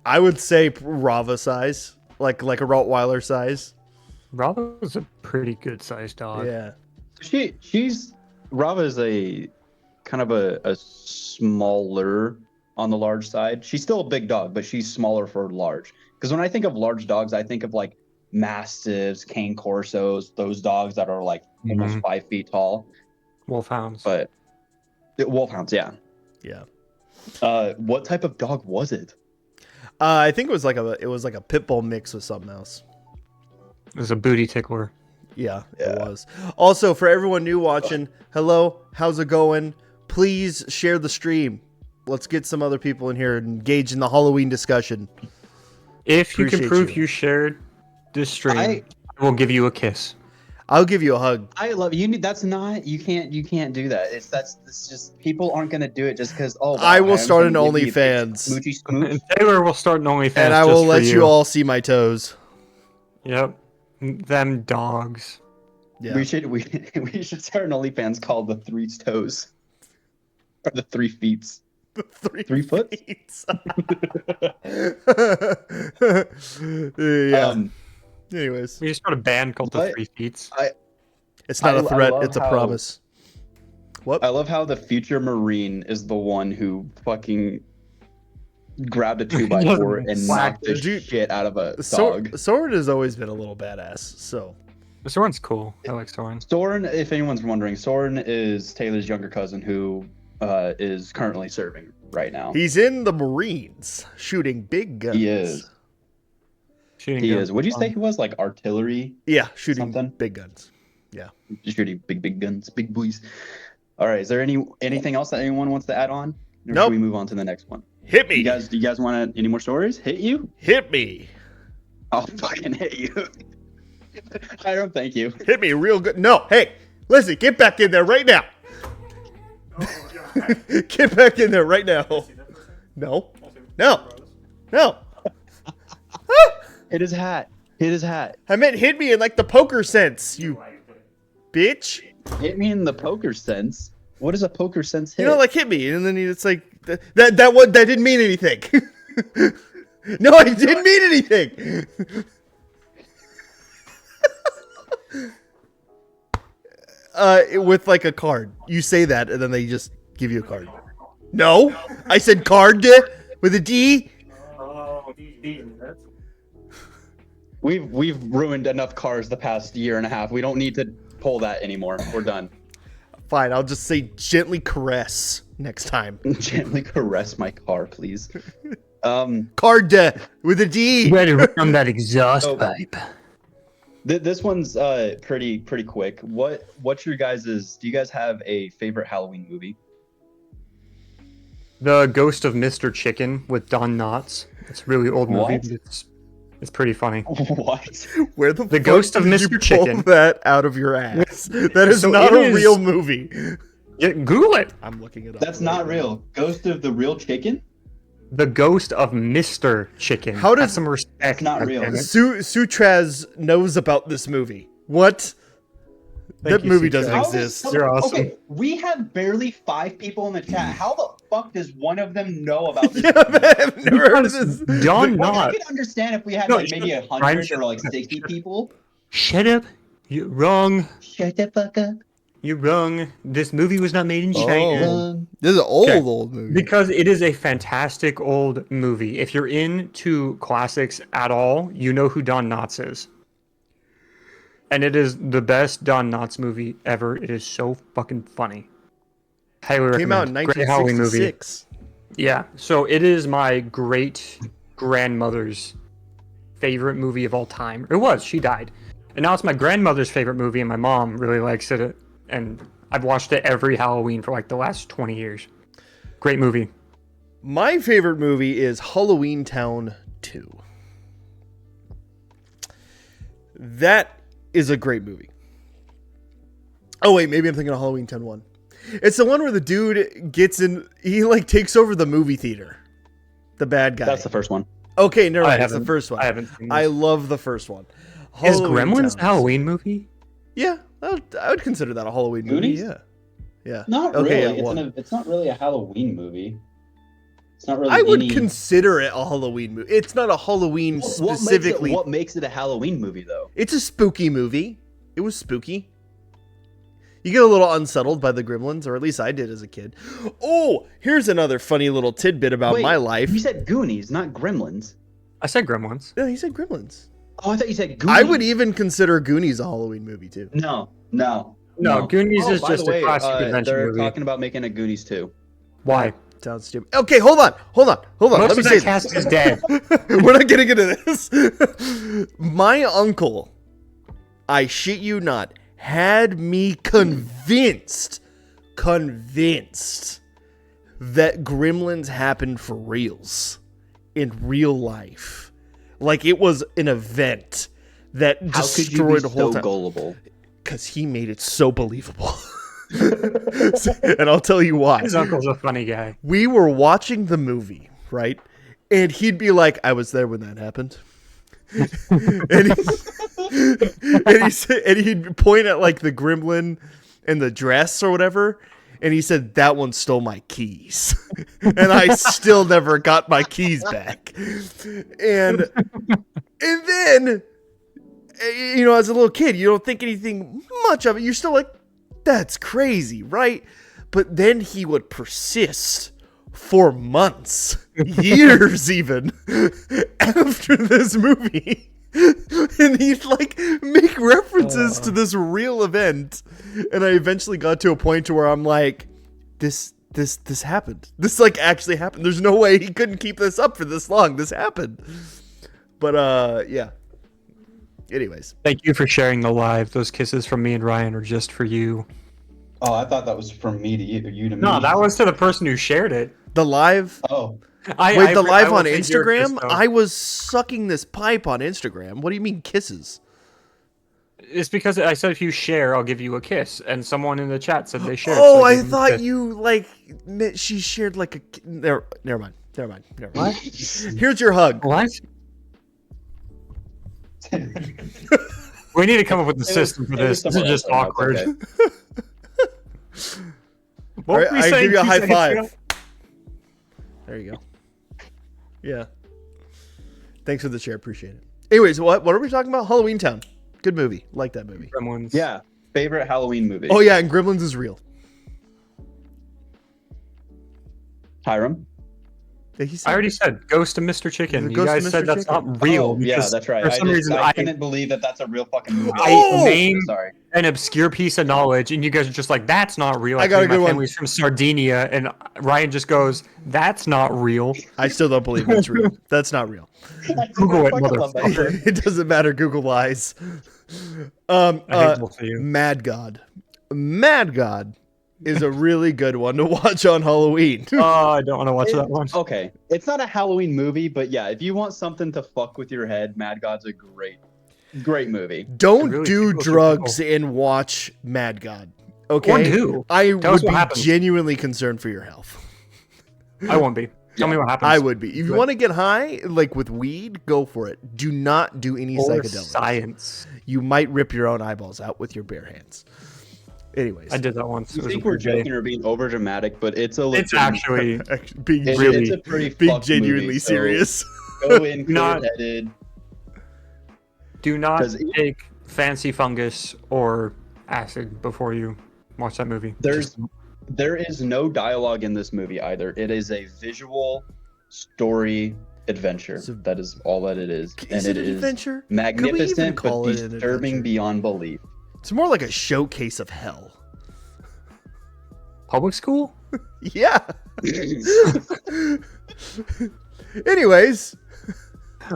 I would say Rava size, like a Rottweiler size. Rava is a pretty good sized dog. Yeah. Rava is a kind of a smaller on the large side. She's still a big dog, but she's smaller for large. Because when I think of large dogs, I think of like mastiffs, cane corsos, those dogs that are like almost 5 feet tall. Wolfhounds. But wolfhounds, yeah. Yeah. What type of dog was it? I think it was like a pit bull mix with something else. It was a booty tickler. Yeah, it was. Also, for everyone new watching, hello, how's it going? Please share the stream. Let's get some other people in here and engage in the Halloween discussion. If you can prove you shared this stream, I will give you a kiss. I'll give you a hug. I love you. That's not. You can't do that. It's just people aren't gonna do it just because. Oh, wow, I will start an OnlyFans. Smoochy smooch. Taylor will start an OnlyFans, and I will let you all see my toes. Yep, them dogs. Yeah. We should start an OnlyFans called the 3 Toes, or the 3 Feets. The 3 foot. Yeah. Anyways, we just start a band called the 3 Feets. It's not a threat; it's a promise. What? I love how the future Marine is the one who fucking grabbed a 2x4 and knocked the shit out of a dog. Soren has always been a little badass. So Soren's cool. I like Soren. Soren, if anyone's wondering, Soren is Taylor's younger cousin who is currently serving right now. He's in the Marines shooting big guns. He is. He is. Would you say he was like artillery? Yeah, shooting big guns. Yeah, shooting big guns, big boys. All right. Is there anything else that anyone wants to add on? Or nope. Should we move on to the next one? Hit me. Do you guys want any more stories? Hit you? Hit me. I'll fucking hit you. I don't thank you. Hit me real good. No, hey, listen, get back in there right now. Get back in there right now. No. No. No. Hit his hat. Hit his hat. I meant hit me in like the poker sense, you bitch. Hit me in the poker sense. What is a poker sense hit? You know, like hit me, and then it's like that didn't mean anything. No, I didn't mean anything. With like a card, you say that, and then they just give you a card. No, I said card with a D. We've ruined enough cars the past year and a half. We don't need to pull that anymore. We're done. Fine, I'll just say gently caress next time. Gently caress my car, please. Card with a D. Ready to run that exhaust pipe. This one's pretty quick. What's your guys's? Do you guys have a favorite Halloween movie? The Ghost of Mr. Chicken with Don Knotts. It's a really old movie. What? But it's pretty funny. What? Where the fuck Ghost of did Mr. you Chicken. pull that out of your ass? That is So not it a is- real movie. Yeah, Google it. I'm looking it up. That's not real. Ghost of the Real Chicken? The Ghost of Mr. Chicken. How does- Have some respect? That's not real. goddammit. Sutraz knows about this movie. What? Thank That you, movie Sutraz. doesn't How exist. does- You're awesome. Okay, we have barely 5 people in the chat. How the fuck does one of them know about this? Yeah, man, I've never heard of this. Don Like, I Knotts. could understand if we had No, like maybe Ryan 100 or like 60 people. Shut up. You're wrong. Shut the fuck up. You're wrong. This movie was not made in China. Oh. This is an old, Okay. old movie. Because it is a fantastic old movie. If you're into classics at all, you know who Don Knotts is. And it is the best Don Knotts movie ever. It is so fucking funny. Highly recommend. Came out in Great Halloween movie. 1966. Yeah. So it is my great grandmother's favorite movie of all time. It was. She died. And now it's my grandmother's favorite movie, and my mom really likes it. And I've watched it every Halloween for like the last 20 years. Great movie. My favorite movie is Halloween Town 2. That is a great movie. Oh wait, maybe I'm thinking of Halloween Town 1. It's the one where the dude gets in, he like takes over the movie theater. The bad guy. That's the first one. Okay, never I mind. It's the haven't- first one. I haven't seen this. I love the first one. Is Halloween Gremlins a Town. Halloween movie? Yeah, I would consider that a Halloween Goonies? movie. Yeah. Not Okay, really. yeah, one. It's not really a Halloween movie. It's not really. I would any... consider it a Halloween movie. It's not a Halloween specifically. What makes it a Halloween movie though? It's a spooky movie. It was spooky. You get a little unsettled by the gremlins, or at least I did as a kid. Oh, here's another funny little tidbit about Wait, my life. You said Goonies, not Gremlins. I said Gremlins. No, he said gremlins. Oh, I thought you said Goonies. I would even consider Goonies a Halloween movie too. No. No, Goonies is by just the way, a classic adventure they're movie. talking about making a Goonies too. Why? Sounds stupid. Okay, hold on. Most Let me of say that cast this. is dead. We're not getting into this. My uncle, I shit you not, had me convinced that gremlins happened for reals in real life. Like it was an event that How could you destroyed be the whole so time. gullible? Because he made it so believable. And I'll tell you why. His uncle's a funny guy. We were watching the movie, right? And he'd be like, I was there when that happened. and he'd point at like the gremlin and the dress or whatever. And he said, that one stole my keys. And I still never got my keys back. And then, you know, as a little kid, you don't think anything much of it. You're still like, that's crazy, right? But then he would persist for months, years even, after this movie. And he'd like make references to this real event. And I eventually got to a point to where I'm like, this happened. This like actually happened. There's no way he couldn't keep this up for this long. This happened. But yeah. Anyways. Thank you for sharing the live. Those kisses from me and Ryan are just for you. Oh, I thought that was from me to you to me. No, that was to the person who shared it. The live. Oh, Wait, the live on will take your kiss, Instagram? though. I was sucking this pipe on Instagram. What do you mean kisses? It's because I said if you share, I'll give you a kiss, and someone in the chat said they shared. Oh, so I gave them a thought kiss. you like she shared like a. Never mind. What? Here's your hug. What? We need to come up with a It was- system for it was this. This is somewhere just else, I know, it's awkward. okay. What All were right, we I saying give you a 2 high seconds five. ago? There you go. Yeah. Thanks for the share. Appreciate it. Anyways, what are we talking about? Halloween Town. Good movie. Like that movie. Gremlins. Yeah, favorite Halloween movie. Oh yeah, and Gremlins is real. Hyrum. Yeah, he said I already it. said Ghost of Mr. Chicken. The You Ghost of guys said Mr. that's Chicken. not real. Oh, yeah, because that's right. For some reason, I couldn't believe that that's a real fucking movie. Oh! name Sorry. an obscure piece of knowledge, and you guys are just like, "That's not real." I got a think good my one. family's from Sardinia, and Ryan just goes, "That's not real." I still don't believe that's real. That's not real. Google it, I fucking love that motherfucker. shit. It doesn't matter. Google lies. I hate both of you. Mad God. Mad God is a really good one to watch on Halloween. Oh, I don't want to watch that one. Okay, it's not a Halloween movie, but yeah, if you want something to fuck with your head, Mad God's a great movie. Don't Really do tickles your drugs and watch Mad God. Okay. Or do. I Tell us would what be happens. genuinely concerned for your health. I won't be. Tell me what happens. I would be. If you Good. want to get high, like with weed, go for it. Do not do any Or psychedelics. science. You might rip your own eyeballs out with your bare hands. Anyways, I did that once. You It was think a we're weird day. joking or being over dramatic, but it's a It's legitimate- actually being it's a pretty being fucked genuinely movie, so serious. Go in Not- clear-headed. do not 'Cause- take fancy fungus or acid before you watch that movie. There is no dialogue in this movie either. It is a visual story adventure. So- that is all that it is. Is and it an adventure? Could we even magnificent call but it an disturbing adventure? beyond belief. It's more like a showcase of hell. Public school? Yeah. Anyways,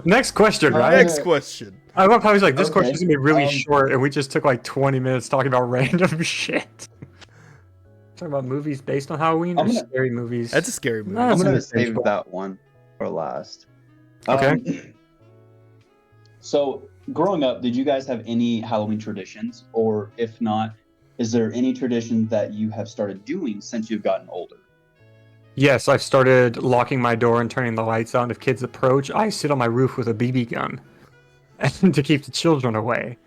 Next question, right? next question. I love how he's like, this Okay. question's gonna be really Um, short, and we just took like 20 minutes talking about random shit. Talking about movies based on Halloween or I'm gonna- scary movies. That's a scary movie. No, I'm That's gonna an save essential. that one for last. Okay. So, growing up, did you guys have any Halloween traditions, or if not, is there any tradition that you have started doing since you've gotten older? Yes, I've started locking my door and turning the lights on. If kids approach, I sit on my roof with a BB gun and to keep the children away.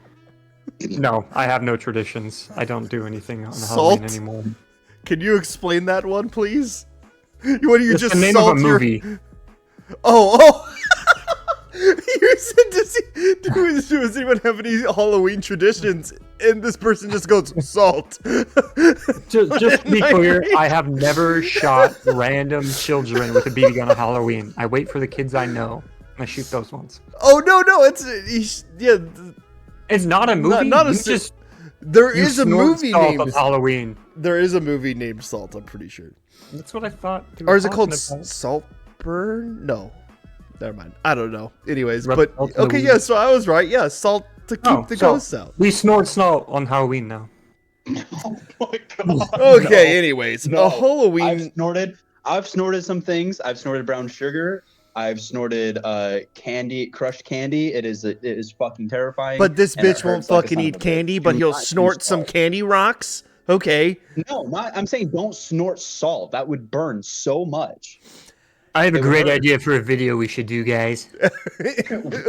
No, I have no traditions. I don't do anything on Salt? Halloween anymore. Can you explain that one, please? What do you It's just the name salt of a your- movie. Oh. You said, does anyone have any Halloween traditions? And this person just goes, salt. Just to be Ninth clear, grade. I have never shot random children with a BB gun on Halloween. I wait for the kids I know, and I shoot those ones. Oh, no, yeah. It's not a movie. Not a You si- just There you is a snort movie salt named on Halloween. There is a movie named Salt, I'm pretty sure. That's what I thought. they were Or is it called talking about. Saltburn? No. Never mind. I don't know. Anyways, Rub but salt in the okay, wound. yeah, so I was right. Yeah, salt to keep Oh, the so ghosts out. We snort salt on Halloween now. Oh my god. Okay, anyways, No. a Halloween I've snorted some things. I've snorted brown sugar. I've snorted candy, crushed candy. It is fucking terrifying. but this and it bitch won't hurts like a fucking son of eat a bitch. candy, but Do he'll not use snort some salt. candy rocks. Okay. No, I'm saying don't snort salt. That would burn so much. I have a It would great hurt. idea for a video we should do, guys.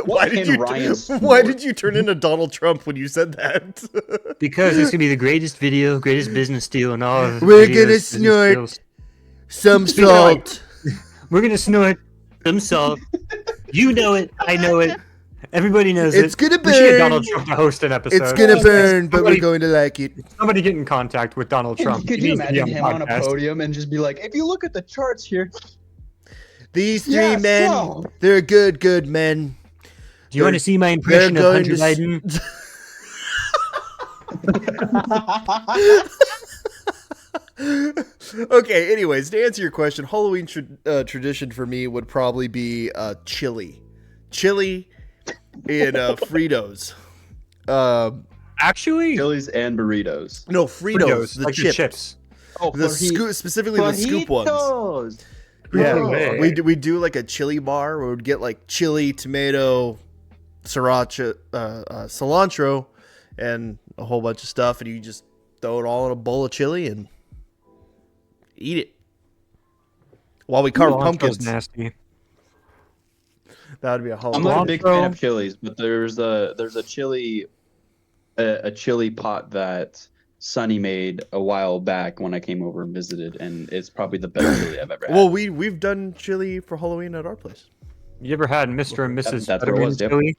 why can Ryan why snort? did you turn into Donald Trump when you said that? Because it's gonna be the greatest video, greatest business deal in all of We're videos, gonna business snort deals. Some Speaking of like- salt. We're gonna snort some salt. You know it. I know it. Everybody knows It's it. gonna We should get burn. Donald Trump to host an episode. It's gonna burn, but we're Somebody- going to like it. Somebody get in contact with Donald Trump. Could He you needs to be imagine him on a podcast. podium and just be like, if you look at the charts here, These three Yeah, men, so- they're good men. Do you want to see my impression of going Hunter to Biden? Okay, anyways, to answer your question, Halloween tradition for me would probably be chili. Chili and Fritos. Actually, chilies and burritos. No, Fritos, the like the chips. chips. Oh, The scoop, specifically the scoop ones. Fajitos. Yeah, Oh. we do like a chili bar where we'd get like chili, tomato, sriracha, cilantro, and a whole bunch of stuff, and you just throw it all in a bowl of chili and eat it while we carve pumpkins. Nasty. That would be a I'm not a big fan of chilies, but there's a chili pot that Sonny made a while back when I came over and visited, and it's probably the best chili I've ever had. Well, we've done chili for Halloween at our place. You ever had Mr. and Mrs. That's Fetterman chili?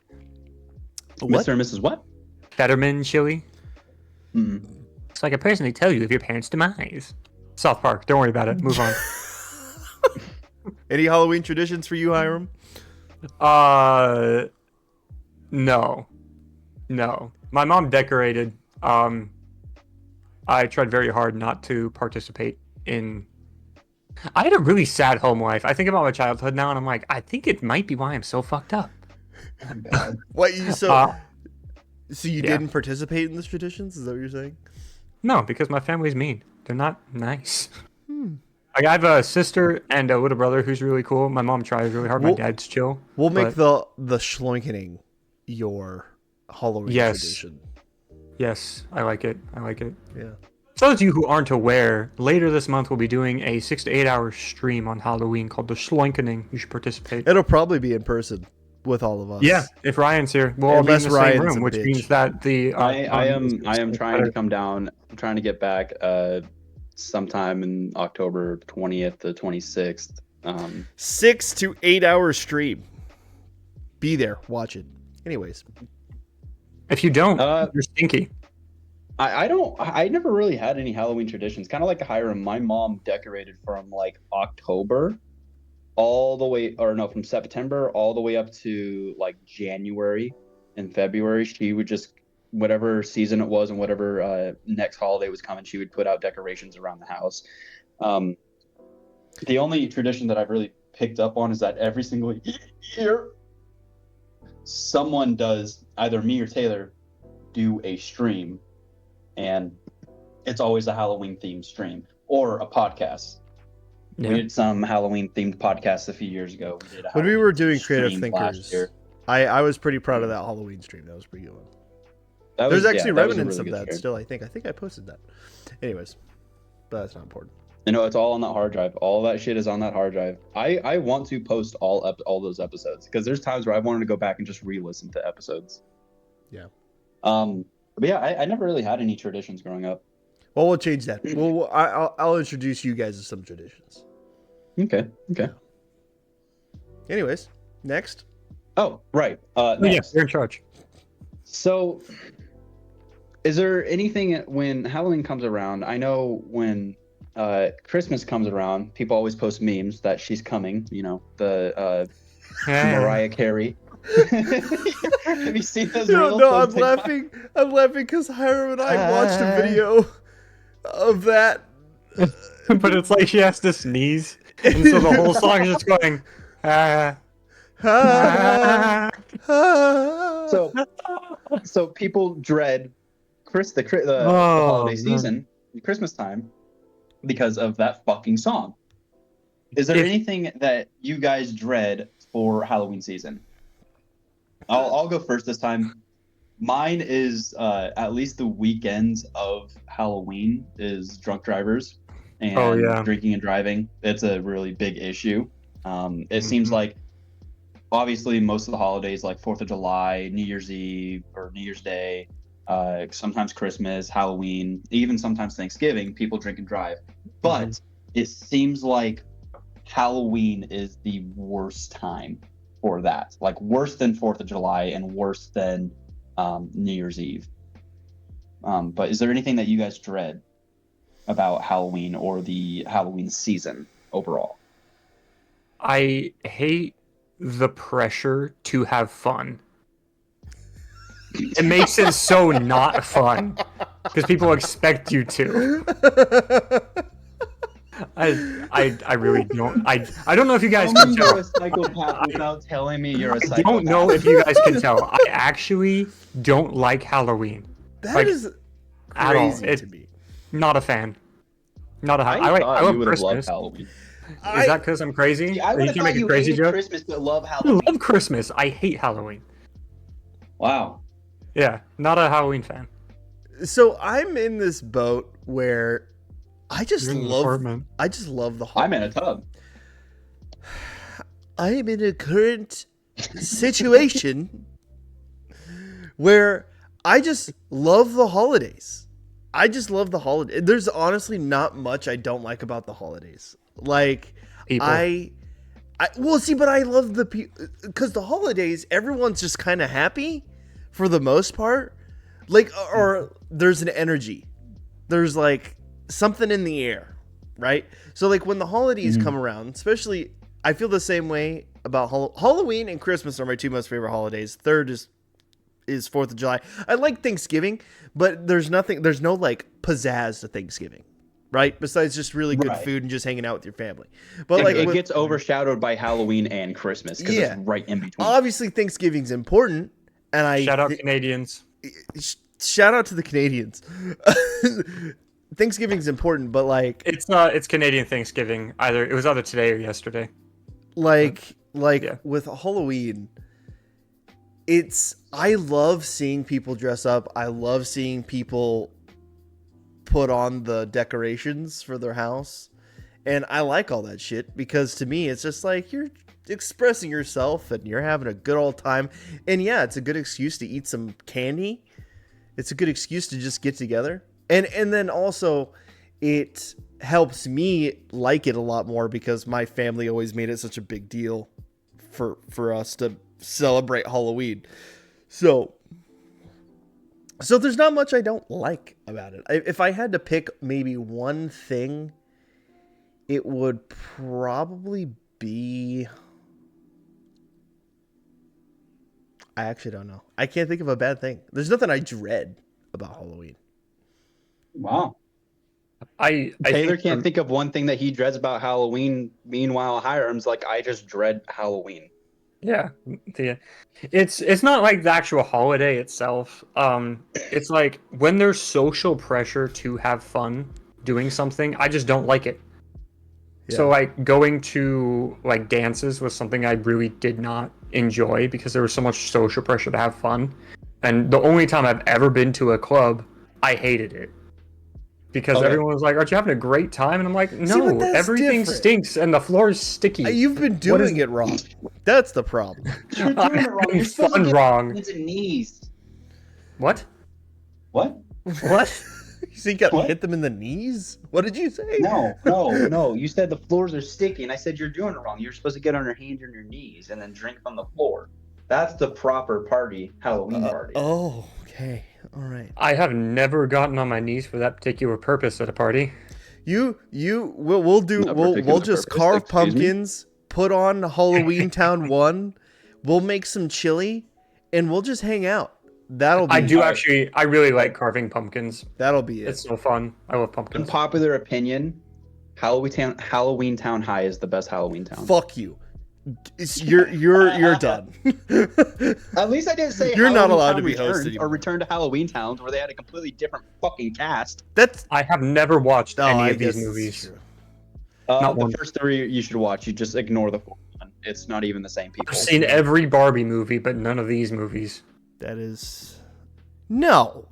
Mr. and Mrs. what? Fetterman chili. Mm-hmm. It's like I personally tell you of your parents' demise. South Park. Don't worry about it. Move on. Any Halloween traditions for you, Hyrum? No. My mom decorated. I tried very hard not to participate in. I had a really sad home life. I think about my childhood now, and I'm like, I think it might be why I'm so fucked up. What you so you didn't participate in these traditions? Is that what you're saying? No, because my family's mean. They're not nice. Like, I have a sister and a little brother who's really cool. My mom tries really hard. My dad's chill. We'll make the schloinkening your Halloween tradition. Yes, I like it. Yeah. For those of you who aren't aware, later this month we'll be doing a 6 to 8 hour stream on Halloween called the Schloinkening. You should participate. It'll probably be in person with all of us. Yeah, if Ryan's here, we'll all be in the same room, which means that the I am trying to come down. I'm trying to get back sometime in October 20th to 26th. 6 to 8 hour stream. Be there, watch it. Anyways, if you don't, you're stinky. I never really had any Halloween traditions. Kind of like a Hyrum. My mom decorated from like October all the way, or no, from September all the way up to like January and February. She would just, whatever season it was and whatever next holiday was coming, she would put out decorations around the house. The only tradition that I've really picked up on is that every single year someone does, either me or Taylor, do a stream. And it's always a Halloween themed stream or a podcast. Yeah. We did some Halloween themed podcasts a few years ago. When we were doing Creative Thinkers, I was pretty proud of that Halloween stream. That was pretty good. There's actually remnants of that still, I think. I think I posted that. Anyways, but that's not important. You know, it's all on that hard drive. All that shit is on that hard drive. I want to post all those episodes because there's times where I wanted to go back and just re-listen to episodes. Yeah. But yeah, I never really had any traditions growing up. Well, we'll change that. I'll introduce you guys to some traditions. Okay. Anyways, next. Oh, right. Next. Yeah, you're in charge. So, is there anything when Halloween comes around? I know when Christmas comes around, people always post memes that she's coming. You know, the Mariah Carey. Have you seen those? No, I'm laughing. I'm laughing because Hyrum and I watched a video of that. But it's like she has to sneeze, and so the whole song is just going. So people dread the holiday season, Christmas time, because of that fucking song. Is there anything that you guys dread for Halloween season? I'll go first this time. Mine is at least the weekends of Halloween is drunk drivers and drinking and driving. It's a really big issue. It seems like obviously most of the holidays like 4th of July, New Year's Eve or New Year's Day, sometimes Christmas, Halloween, even sometimes Thanksgiving, people drink and drive. But it seems like Halloween is the worst time for that, like worse than 4th of July and worse than New Year's Eve. But is there anything that you guys dread about Halloween or the Halloween season overall? I hate the pressure to have fun. It makes it so not fun because people expect you to. I really don't. I don't know if you guys can tell. You're a psychopath without telling me you're a psychopath. I don't know if you guys can tell. I actually don't like Halloween. That is crazy to me. Not a fan. Not a. I love Christmas. Halloween. Is that because I'm crazy? I would make a crazy joke. Christmas, but love Halloween. I love Christmas. I hate Halloween. Wow. Yeah, not a Halloween fan. So I'm in this boat where I just You're in an love apartment. the I'm in a tub. I am in a current situation where I just love the holidays. I just love the holiday. There's honestly not much I don't like about the holidays. Like People. well, see, but I love the people because the holidays, everyone's just kind of happy for the most part. Like, or there's an energy. There's like something in the air, right? So like when the holidays come around, especially, I feel the same way about Halloween and Christmas are my two most favorite holidays. Third is 4th of July. I like Thanksgiving, but there's no like pizzazz to Thanksgiving, right? Besides just really good food and just hanging out with your family. But like it gets overshadowed by Halloween and Christmas because it's right in between. Obviously, Thanksgiving's important, and shout out Canadians. Shout out to the Canadians. Thanksgiving's important, but like it's Canadian Thanksgiving. It was either today or yesterday. Like with Halloween, I love seeing people dress up. I love seeing people put on the decorations for their house. And I like all that shit because to me, it's just like you're expressing yourself and you're having a good old time. And yeah, it's a good excuse to eat some candy. It's a good excuse to just get together. And then also it helps me like it a lot more because my family always made it such a big deal for us to celebrate Halloween. So there's not much I don't like about it. If I had to pick maybe one thing, it would probably be... I actually don't know. I can't think of a bad thing. There's nothing I dread about Halloween. Wow. I Taylor can't think of one thing that he dreads about Halloween. Meanwhile, Hyram's like, I just dread Halloween. Yeah, it's not like the actual holiday itself. It's like when there's social pressure to have fun doing something, I just don't like it. Yeah. So like going to like dances was something I really did not enjoy because there was so much social pressure to have fun. And the only time I've ever been to a club, I hated it. Because everyone was like, aren't you having a great time? And I'm like, no, everything stinks and the floor is sticky. You've been doing it wrong. That's the problem. You're doing it wrong. You're supposed to get wrong. Hands and knees. What? What? So you got to hit them in the knees? What did you say? No. You said the floors are sticky, and I said you're doing it wrong. You're supposed to get on your hands and your knees and then drink from the floor. That's the proper Halloween party. Oh, okay. All right. I have never gotten on my knees for that particular purpose at a party. We'll just carve pumpkins, put on Halloween Town 1, we'll make some chili, and we'll just hang out. I really like carving pumpkins. That'll be it. It's so fun. I love pumpkins. Unpopular opinion, Halloween Town High is the best Halloween town. Fuck you. You're done. At least I didn't say you're not allowed to be hosted or Return to Halloween Towns where they had a completely different fucking cast. I have never watched any of these movies. The first 3 you should watch. You just ignore the 4th one. It's not even the same people. I've seen every Barbie movie, but none of these movies. That is no.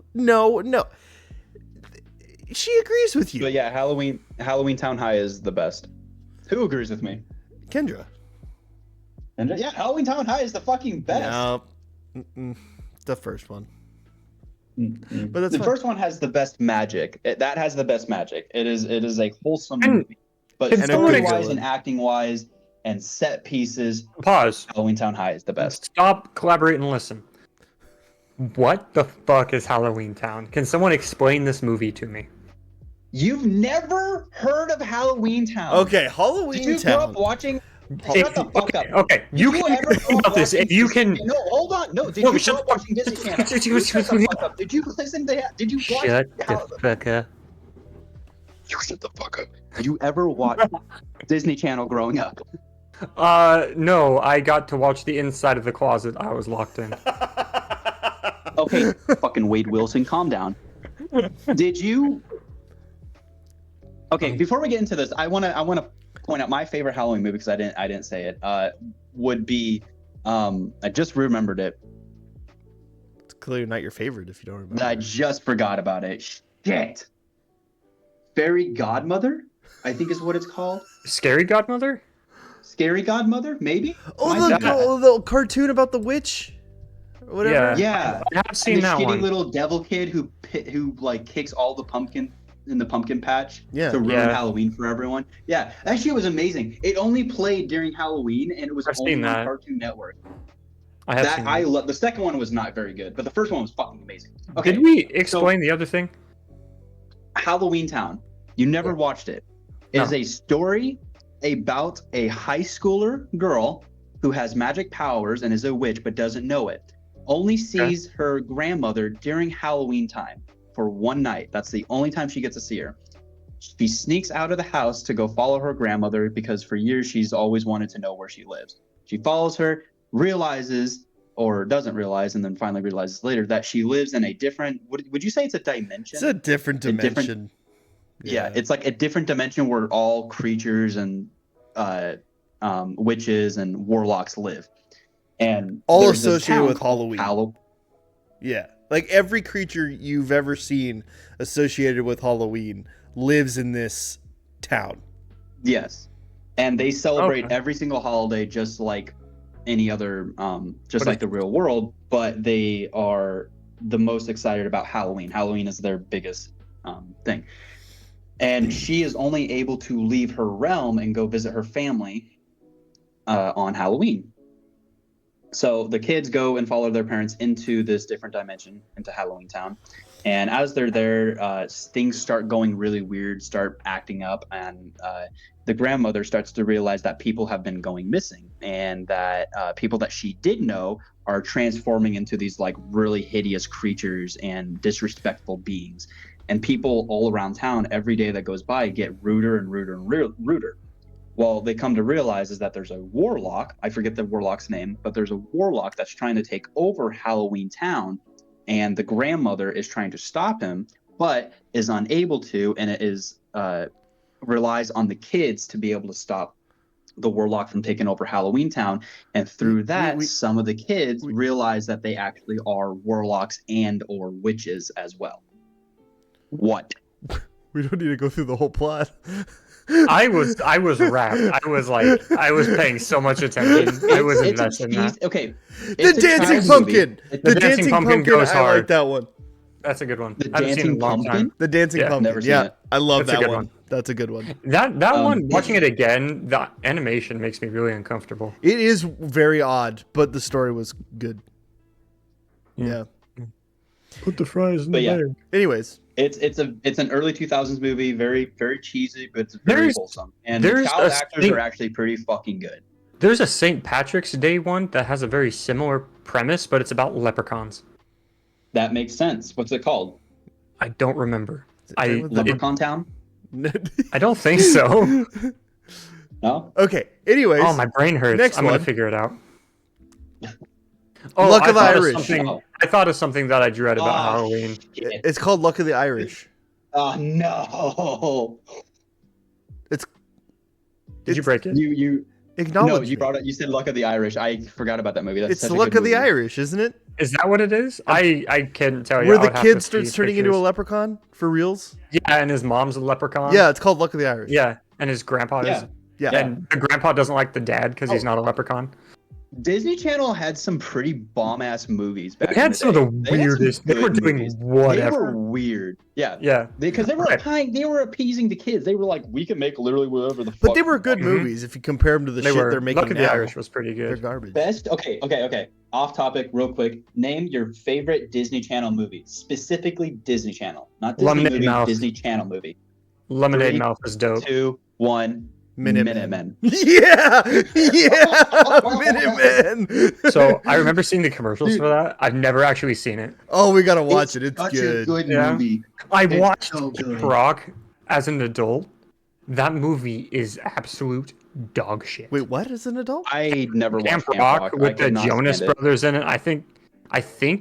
She agrees with you. But yeah, Halloween Town High is the best. Who agrees with me? Kendra. Yeah, Halloween Town High is the fucking best. No, the first one. Mm-hmm. But the first one has the best magic. That has the best magic. It is a wholesome movie. But story-wise and acting-wise and set pieces, pause. Halloween Town High is the best. Stop, collaborate, and listen. What the fuck is Halloween Town? Can someone explain this movie to me? You've never heard of Halloween Town? Okay, Halloween Town. Did you grow up watching... Shut the fuck up. Okay, you can ever about this. If you can... No, hold on. No, did you grow up watching Disney Channel? Shut the fuck up. Did you listen to that? Did you watch... Shut the fuck up. You shut the fuck up. Did you ever watch Disney Channel growing up? No, I got to watch the inside of the closet I was locked in. Okay, fucking Wade Wilson, calm down. Did you... Okay, before we get into this, I want to point out my favorite Halloween movie because I didn't say it. Would be I just remembered it. clearly not your favorite if you don't remember. I just forgot about it. Shit. Fairy Godmother, I think is what it's called. Scary Godmother? Scary Godmother, maybe? The cartoon about the witch? Whatever. Yeah. I have seen that shitty one. little devil kid who like kicks all the pumpkin in the pumpkin patch to ruin Halloween for everyone. Yeah, that shit was amazing. It only played during Halloween, and it was only on Cartoon Network. I love. The second one was not very good, but the first one was fucking amazing. Okay, did we explain the other thing? Halloween Town. You never watched it. It is a story about a high schooler girl who has magic powers and is a witch but doesn't know it. Only sees her grandmother during Halloween time for one night. That's the only time she gets to see her. She sneaks out of the house to go follow her grandmother because for years she's always wanted to know where she lives. She follows her, realizes or doesn't realize, and then finally realizes later that she lives in a different, would you say it's a dimension? It's a different dimension. Yeah, it's like a different dimension where all creatures and witches and warlocks live. And all associated with Halloween. Yeah. Like every creature you've ever seen associated with Halloween lives in this town. Yes. And they celebrate every single holiday just like any other, like the real world, but they are the most excited about Halloween. Halloween is their biggest thing. And she is only able to leave her realm and go visit her family on Halloween. So the kids go and follow their parents into this different dimension, into Halloween Town. And as they're there, things start going really weird, start acting up. And the grandmother starts to realize that people have been going missing and that people that she did know are transforming into these like really hideous creatures and disrespectful beings. And people all around town, every day that goes by, get ruder and ruder and ruder. Well, they come to realize is that there's a warlock. I forget the warlock's name, but there's a warlock that's trying to take over Halloween Town, and the grandmother is trying to stop him, but is unable to, and it is relies on the kids to be able to stop the warlock from taking over Halloween Town. And through that, some of the kids realize that they actually are warlocks and or witches as well. What? We don't need to go through the whole plot. I was rapt. I was paying so much attention. I was invested in that. Okay. The dancing pumpkin. The dancing pumpkin goes hard. I like that one. That's a good one. The dancing pumpkin? The dancing pumpkin. Never seen it. I love that one. That's a good one. That one, watching it again, the animation makes me really uncomfortable. It is very odd, but the story was good. Yeah. Put the fries in the bag. Anyways. It's an early 2000s movie, very very cheesy, but it's very wholesome. And the child actors are actually pretty fucking good. There's a St. Patrick's Day one that has a very similar premise, but it's about leprechauns. That makes sense. What's it called? I don't remember. Leprechaun Town? I don't think so. No? Okay. Anyways. Oh, my brain hurts. I'm going to figure it out. Oh, Luck of the Irish. I thought of something that I dread about Halloween. Shit. It's called Luck of the Irish. Oh no! Did you break it? You acknowledge. No, you brought it. You said Luck of the Irish. I forgot about that movie. That's it's Luck of the Irish, isn't it? Is that what it is? I can't tell you. Where the kid starts turning into a leprechaun for reals? Yeah, and his mom's a leprechaun. Yeah, it's called Luck of the Irish. Yeah, and his grandpa is. Yeah. And the grandpa doesn't like the dad because he's not a leprechaun. Disney Channel had some pretty bomb-ass movies back They had some of the weirdest. They were doing whatever. They were weird. Yeah. Yeah. Because they were appeasing the kids. They were like, we can make literally whatever the fuck. But they were good movies if you compare them to the shit they're making Luck of the Irish was pretty good. They're garbage. Best? Okay. Off topic, real quick. Name your favorite Disney Channel movie. Specifically Disney Channel. Not Disney Lemonade movie, Mouth. Disney Channel movie. Lemonade 3, Mouth is dope. 2, 1. Minutemen. Yeah, Minutemen. So I remember seeing the commercials for that. I've never actually seen it. Oh, we gotta watch it. It's such good. A good movie. I watched Camp Rock as an adult. That movie is absolute dog shit. Wait, what is an adult? I never watched Camp Rock with the Jonas Brothers in it. I think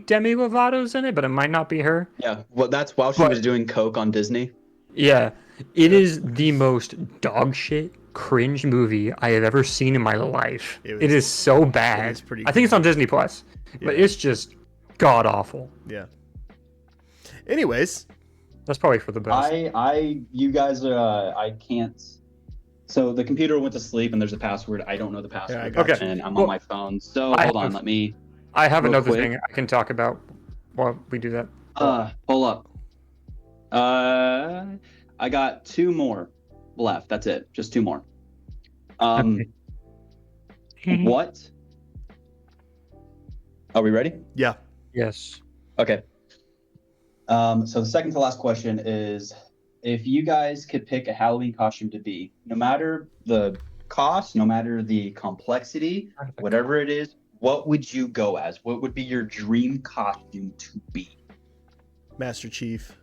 Demi Lovato's in it, but it might not be her. Yeah, well, that's while she was doing coke on Disney. Yeah, it is the most dog shit, cringe movie I have ever seen in my life. It is so bad. I think it's on Disney Plus, but it's just god awful. Yeah. Anyways, That's probably for the best. You guys are, I can't. So the computer went to sleep and there's a password. I don't know the password. I got Okay. And I'm Well, on my phone. So I hold on, have- let me. I have real another quick. thing I can talk about while we do that. Hold up. I got 2 more left. That's it. Just 2 more. Okay. What? Are we ready? yeah. Yes. Okay. So the second to last question is, if you guys could pick a Halloween costume to be, no matter the cost, no matter the complexity, whatever it is, what would you go as? What would be your dream costume to be? Master Chief.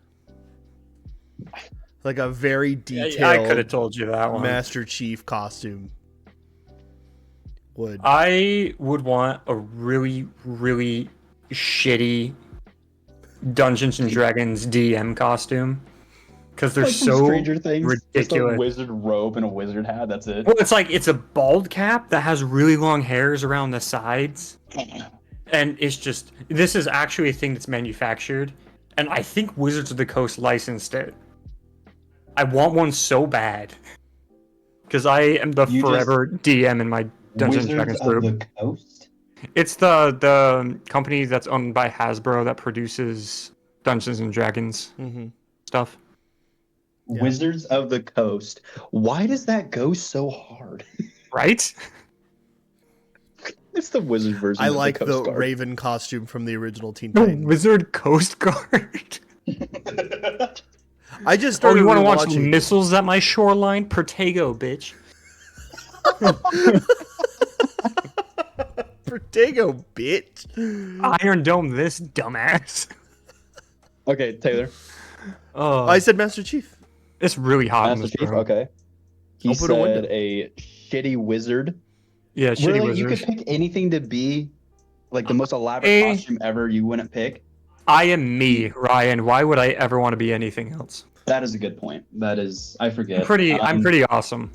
Like a very detailed I could have told you that one. Master Chief costume. I would want a really, really shitty Dungeons and Dragons DM costume because they're Like from so Stranger Things, just a ridiculous. wizard robe and a wizard hat. That's it. Well, it's a bald cap that has really long hairs around the sides, and it's just this is actually a thing that's manufactured, and I think Wizards of the Coast licensed it. I want one so bad because I am the forever DM in my Dungeons and Dragons group. Wizards of the Coast? It's the company that's owned by Hasbro that produces Dungeons and Dragons stuff. Yeah. Wizards of the Coast. Why does that go so hard? Right? It's the wizard version. I of like the, the Coast Guard. Raven costume from the original Teen The Titans. Wizard Coast Guard. I just Oh, started you want to watch rewatching. missiles at my shoreline? Protego, bitch. Protego, bitch. Iron Dome this dumbass. Okay, Taylor. Oh, I said Master Chief. it's really hot in Master this Chief. room. Okay. He Open a window. said a shitty wizard. Yeah, shitty Really, wizard. you could pick anything to be like the most elaborate Hey. costume ever. You wouldn't pick. I am me, Ryan. Why would I ever want to be anything else? That is a good point. That is, I forget. I'm pretty awesome.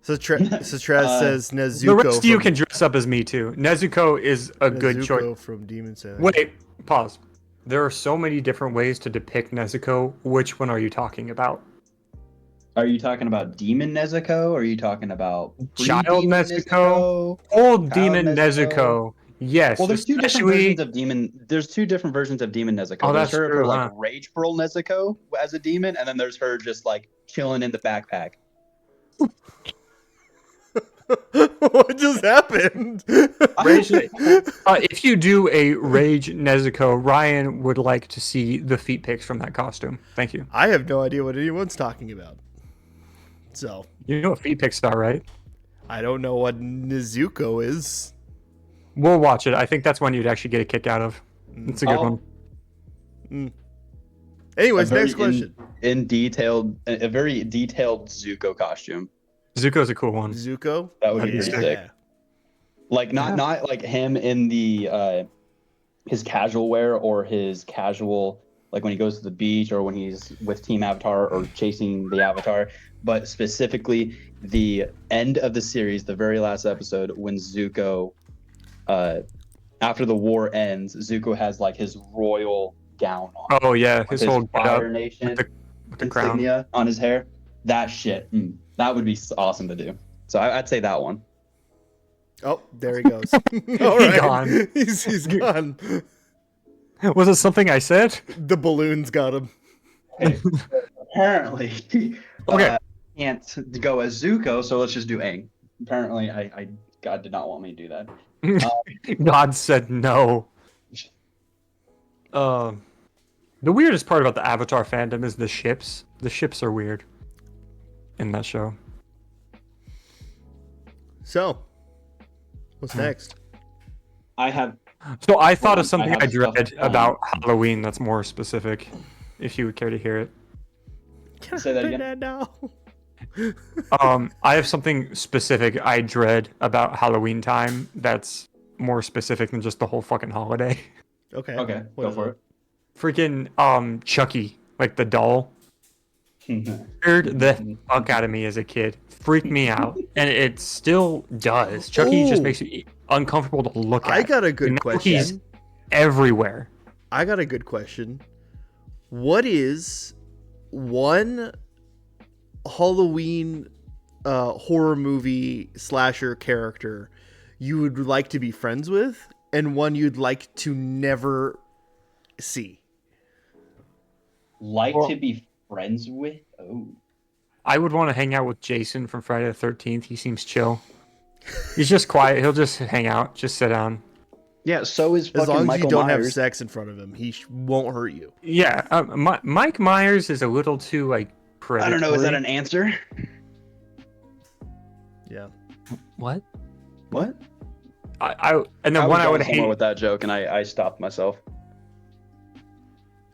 So Traz says Nezuko. The rest of you from- can dress up as me too. Nezuko is a good Nezuko choice. from Demon Slayer. Wait, pause. There are so many different ways to depict Nezuko. Which one are you talking about? Are you talking about Demon Nezuko? Or are you talking about Child pre-Demon Nezuko? Old Child Demon Nezuko? Nezuko. Yes. Well, there's 2 different especially- versions of Demon. There's 2 different versions of Demon Nezuko. Oh, There's that's her true, for like huh? Rage Pearl Nezuko as a demon, and then there's her just like chilling in the backpack. What just happened? Rage, if you do a Rage Nezuko, Ryan would like to see the feet pics from that costume. Thank you. I have no idea what anyone's talking about. So You know what feet pics are, right? I don't know what Nezuko is. We'll watch it. I think that's one you'd actually get a kick out of. It's a good Oh. one. Anyways, A very next question. A very detailed Zuko costume. Zuko's a cool one. Zuko. That would be Yeah. pretty sick. Like not like him in the his casual wear or his casual like when he goes to the beach or when he's with Team Avatar or chasing the Avatar, but specifically the end of the series, the very last episode when Zuko after the war ends, Zuko has like his royal gown on. Oh yeah, with his whole get up Fire Nation with the crown. insignia on his hair. That shit. That would be awesome to do. So I'd say that one. Oh, there he goes. All right. gone. He's gone. Was it something I said? The balloons got him. Apparently, Okay. can't go as Zuko, so let's just do Aang. Apparently, God did not want me to do that. God said no. The weirdest part about the Avatar fandom is the ships. The ships are weird in that show. So, what's next? I have. So I thought Hold of on, something I I, have stuff dread planned. about Halloween that's more specific, if you would care to hear it. Say that again? No. I have something specific I dread about Halloween time that's more specific than just the whole fucking holiday. Okay. Okay, What go is for it? Freaking Chucky, like the doll. it. Scared the fuck out of me as a kid. Freaked me out. And it still does. Chucky just Ooh. makes me uncomfortable to look at. I got a good You know question. he's- everywhere. I got a good question. What is one Halloween horror movie slasher character you would like to be friends with, and one you'd like to never see? To be friends with? Oh. I would want to hang out with Jason from Friday the 13th. He seems chill. He's just quiet. He'll just hang out, just sit down. Yeah, so is fucking As long as Michael you don't Myers. have sex in front of him, he won't hurt you. Yeah, Mike Myers is a little too like predatory. I don't know. Is that an answer? Yeah. What? What? And then one I would hate with that joke, and I stopped myself.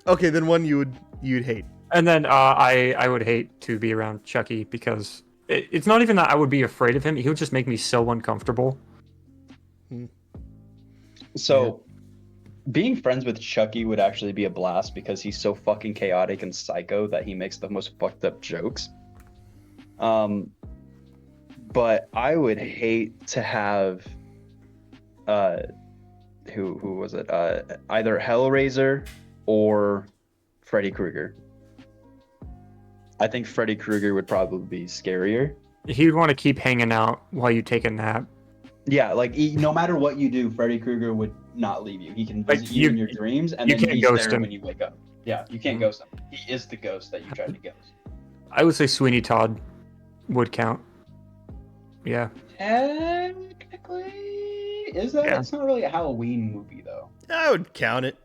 Okay, then one you'd hate. And then I would hate to be around Chucky because it's not even that I would be afraid of him. He would just make me so uncomfortable. So, being friends with Chucky would actually be a blast because he's so fucking chaotic and psycho that he makes the most fucked up jokes. But I would hate to have, who was it? Either Hellraiser or Freddy Krueger. I think Freddy Krueger would probably be scarier. He'd want to keep hanging out while you take a nap. Yeah, like no matter what you do, Freddy Krueger would not leave you. He can visit you in your dreams, and you then can't he's ghost there him. when you wake up. Yeah, you can't ghost him. He is the ghost that you tried to ghost. I would say Sweeney Todd would count. Yeah. Technically, is that? Yeah. It's not really a Halloween movie, though. I would count it.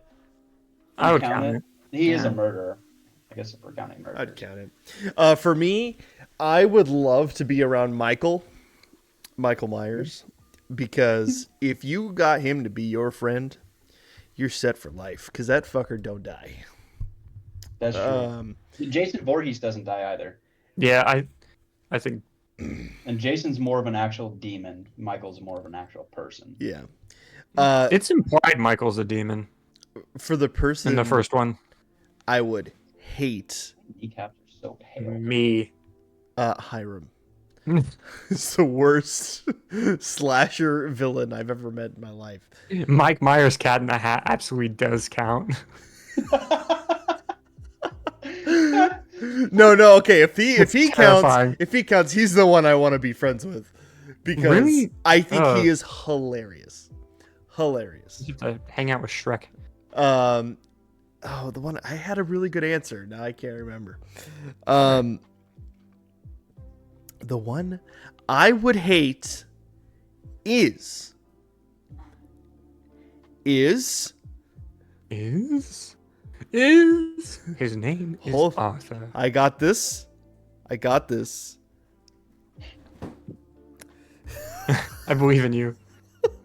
I would count it. He is a murderer. I guess if we're counting murder. I'd count it. For me, I would love to be around Michael Myers, because if you got him to be your friend, you're set for life, because that fucker don't die. That's true. Jason Voorhees doesn't die either. Yeah, I think. And Jason's more of an actual demon. Michael's more of an actual person. Yeah. It's implied Michael's a demon For the person in the first one. I would hate Kneecaps are so pale. Me. Hyrum. It's the worst slasher villain I've ever met in my life. Mike Myers' Cat in the Hat absolutely does count. No, okay. If he Terrifying. counts, he's the one I want to be friends with, because Really? I think he is hilarious. Hilarious. You have to hang out with Shrek. The one I had a really good answer. Now I can't remember. The one I would hate is His name is Arthur. I got this. I believe in you.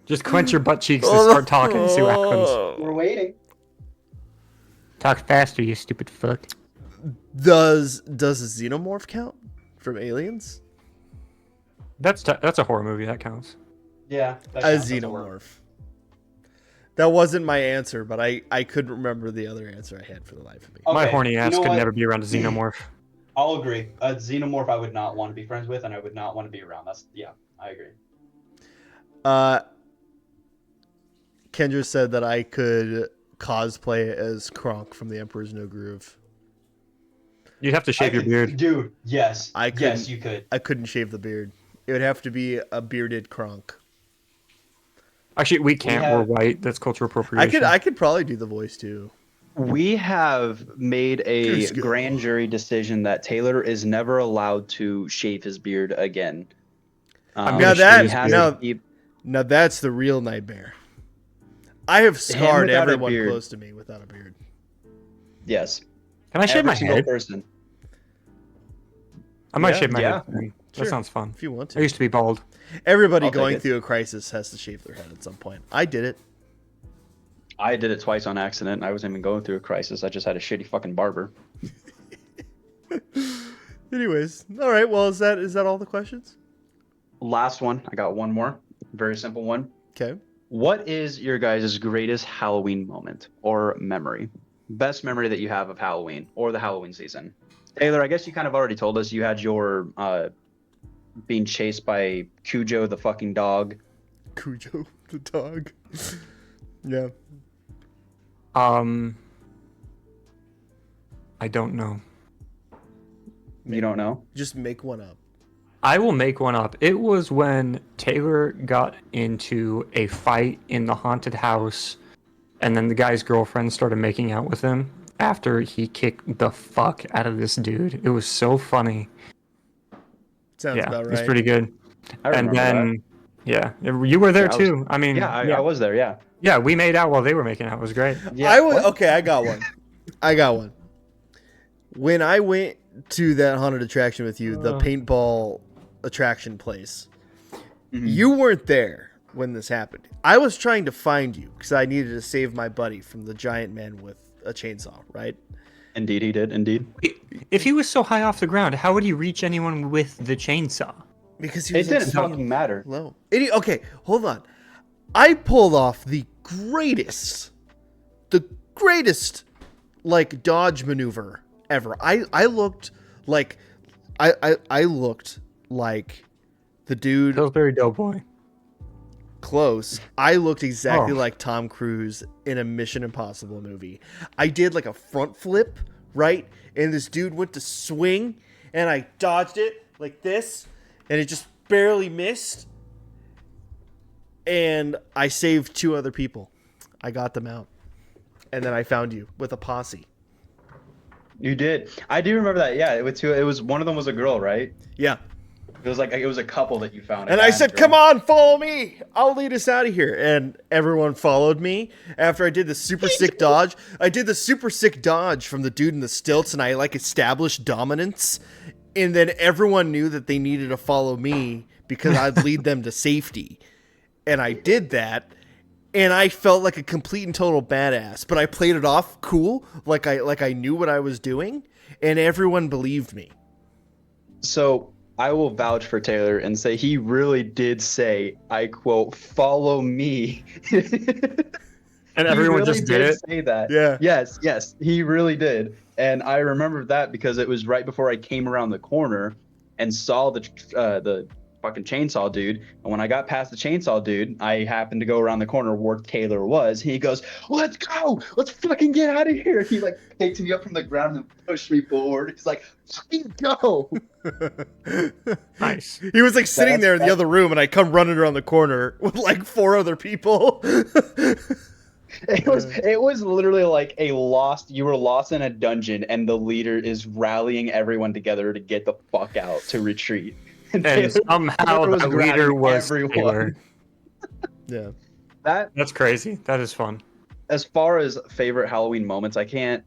Just clench your butt cheeks and start talking and see what happens. We're waiting. Talk faster, you stupid fuck. Does a xenomorph count from Aliens? That's a horror movie. That counts. Yeah. A xenomorph. That wasn't my answer, but I couldn't remember the other answer I had for the life of me. My horny ass could what? never be around a xenomorph. I'll agree. A xenomorph I would not want to be friends with, and I would not want to be around. I agree. Kendra said that I could cosplay as Kronk from The Emperor's New Groove. You'd have to shave your beard. Dude, yes. Yes, you could. I couldn't shave the beard. It would have to be a bearded Kronk. Actually, we can't. We're white. That's cultural appropriation. I could probably do the voice too. We have made a grand jury decision that Taylor is never allowed to shave his beard again. Now that's the real nightmare. I have scarred everyone close to me without a beard. Yes. Can I shave my head? Person. I might shave my Yeah. head. Sure. That sounds fun. If you want to. I used to be bald. Everybody I'll take going it. through a crisis has to shave their head at some point. I did it. I did it twice on accident. I wasn't even going through a crisis. I just had a shitty fucking barber. Anyways, all right. Well, is that all the questions? Last one. I got one more. Very simple one. Okay. What is your guys' greatest Halloween moment or memory? Best memory that you have of Halloween or the Halloween season? Taylor, I guess you kind of already told us you had your being chased by Cujo the fucking dog. Cujo the dog. Yeah. I don't know. You don't know? Just make one up. I will make one up. It was when Taylor got into a fight in the haunted house, and then the guy's girlfriend started making out with him after he kicked the fuck out of this dude. It was so funny. Sounds about right. It was pretty good. I remember that. Yeah, you were there too. I mean, I was there. Yeah. Yeah, we made out while they were making out. It was great. Yeah. Okay, I got one. When I went to that haunted attraction with you, the paintball attraction place, you weren't there when this happened. I was trying to find you because I needed to save my buddy from the giant man with a chainsaw, right? Indeed, he did. Indeed. If he was so high off the ground, how would he reach anyone with the chainsaw? Because he was It didn't fucking matter. low. Okay, hold on. I pulled off the greatest like dodge maneuver ever. I looked like I looked like the dude Pillsbury Doughboy. close. I looked exactly like Tom Cruise in a Mission Impossible movie. I did like a front flip, right? And this dude went to swing and I dodged it like this and it just barely missed. And I saved 2 other people. I got them out. And then I found you with a posse. You did. I do remember that. Yeah, it was one of them was a girl, right? Yeah. It was a couple that you found. And I said, "Come on, follow me. I'll lead us out of here." And everyone followed me after I did the super sick dodge. I did the super sick dodge from the dude in the stilts and I like established dominance. And then everyone knew that they needed to follow me because I'd lead them to safety. And I did that. And I felt like a complete and total badass, but I played it off cool, like I knew what I was doing, and everyone believed me. So I will vouch for Taylor and say he really did say, I quote, "Follow me." And everyone really just did it. Say that. Yeah. Yes, he really did. And I remember that because it was right before I came around the corner and saw the fucking chainsaw dude. And when I got past the chainsaw dude, I happened to go around the corner where Taylor was. He goes, "Let's go! Let's fucking get out of here!" He like picked me up from the ground and pushed me forward. He's like, "Fucking go!" Nice. He was like sitting there in the other room, and I come running around the corner with like 4 other people. It was literally like you were lost in a dungeon, and the leader is rallying everyone together to get the fuck out, to retreat. And somehow the leader was Taylor. Yeah. That's crazy. That is fun. As far as favorite Halloween moments, I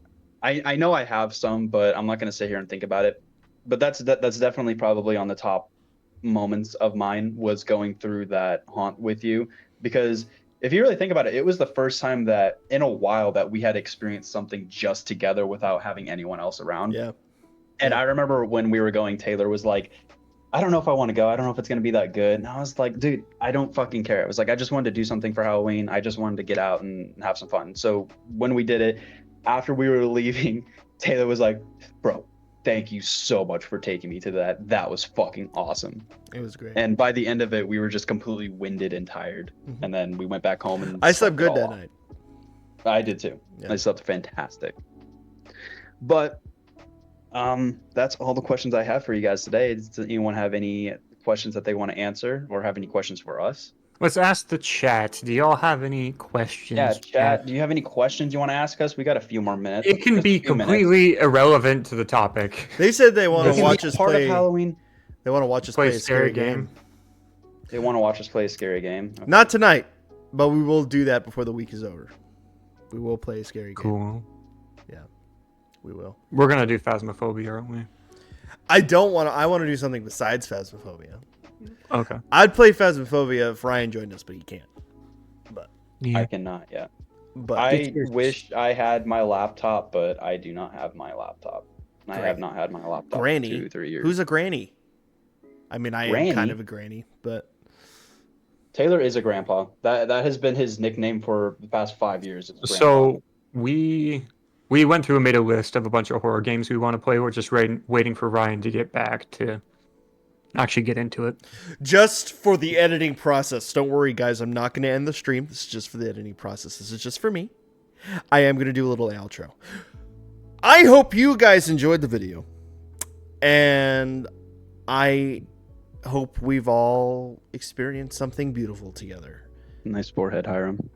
know I have some, but I'm not going to sit here and think about it. But that's definitely probably on the top moments of mine, was going through that haunt with you, because if you really think about it, it was the first time that in a while that we had experienced something just together without having anyone else around. Yeah. And I remember when we were going, Taylor was like, "I don't know if I want to go. I don't know if it's going to be that good." And I was like, "Dude, I don't fucking care." It was like, I just wanted to do something for Halloween. I just wanted to get out and have some fun. So when we did it, after we were leaving, Taylor was like, "Bro, thank you so much for taking me to that. That was fucking awesome." It was great. And by the end of it, we were just completely winded and tired. Mhm. And then we went back home and I slept good it that all off. night. I did too. Yeah. I slept fantastic. But that's all the questions I have for you guys today. Does anyone have any questions that they want to answer, or have any questions for us? Let's ask the chat. Do y'all have any questions? Yeah, chat. Do you have any questions you want to ask us? We got a few more minutes. It can Just be a few minutes. completely irrelevant to the topic. They said they want It to can watch be us part play. of Halloween. They want to watch us Play play a scary game. They want to watch us play a scary game. Okay. Not tonight, but we will do that before the week is over. We will play a scary game. Cool. Yeah, we will. We're gonna do Phasmophobia, aren't we? I don't want to. I want to do something besides Phasmophobia. Okay. I'd play Phasmophobia if Ryan joined us, but he can't. But Yeah. I cannot yet. but I wish I had my laptop, but I do not have my laptop. I Granny. have not had my laptop Granny? for 2-3 years. who's a granny? I mean, I Granny? am kind of a granny, but Taylor is a grandpa. That has been his nickname for the past 5 years. It's grandpa. So we went through and made a list of a bunch of horror games we want to play. We're just waiting for Ryan to get back to actually get into it. just for the editing process. Don't worry, guys. I'm not going to end the stream. This is just for the editing process. This is just for me. I am going to do a little outro. I hope you guys enjoyed the video. And I hope we've all experienced something beautiful together. Nice forehead, Hyrum.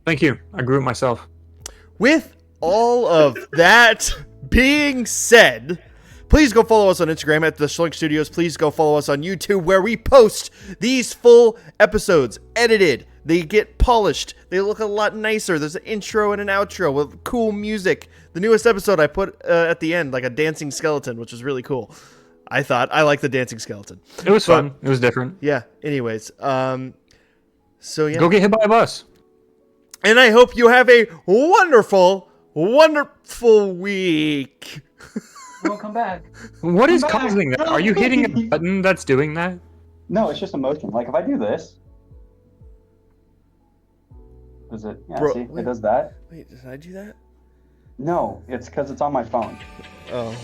Thank you. I grew it myself. With all of that being said, please go follow us on Instagram at The Schlink Studios. Please go follow us on YouTube, where we post these full episodes edited. They get polished. They look a lot nicer. There's an intro and an outro with cool music. The newest episode I put at the end, like a dancing skeleton, which was really cool. I like the dancing skeleton. It was fun. It was different. Yeah. Anyways, so yeah. Go get hit by a bus. And I hope you have a wonderful, wonderful week. Don't come back. What is causing that? Are you hitting a button that's doing that? No, it's just a motion. Like if I do this, does it? Yeah, Bro, see, wait. it does that. Wait, did I do that? No, it's because it's on my phone. Oh.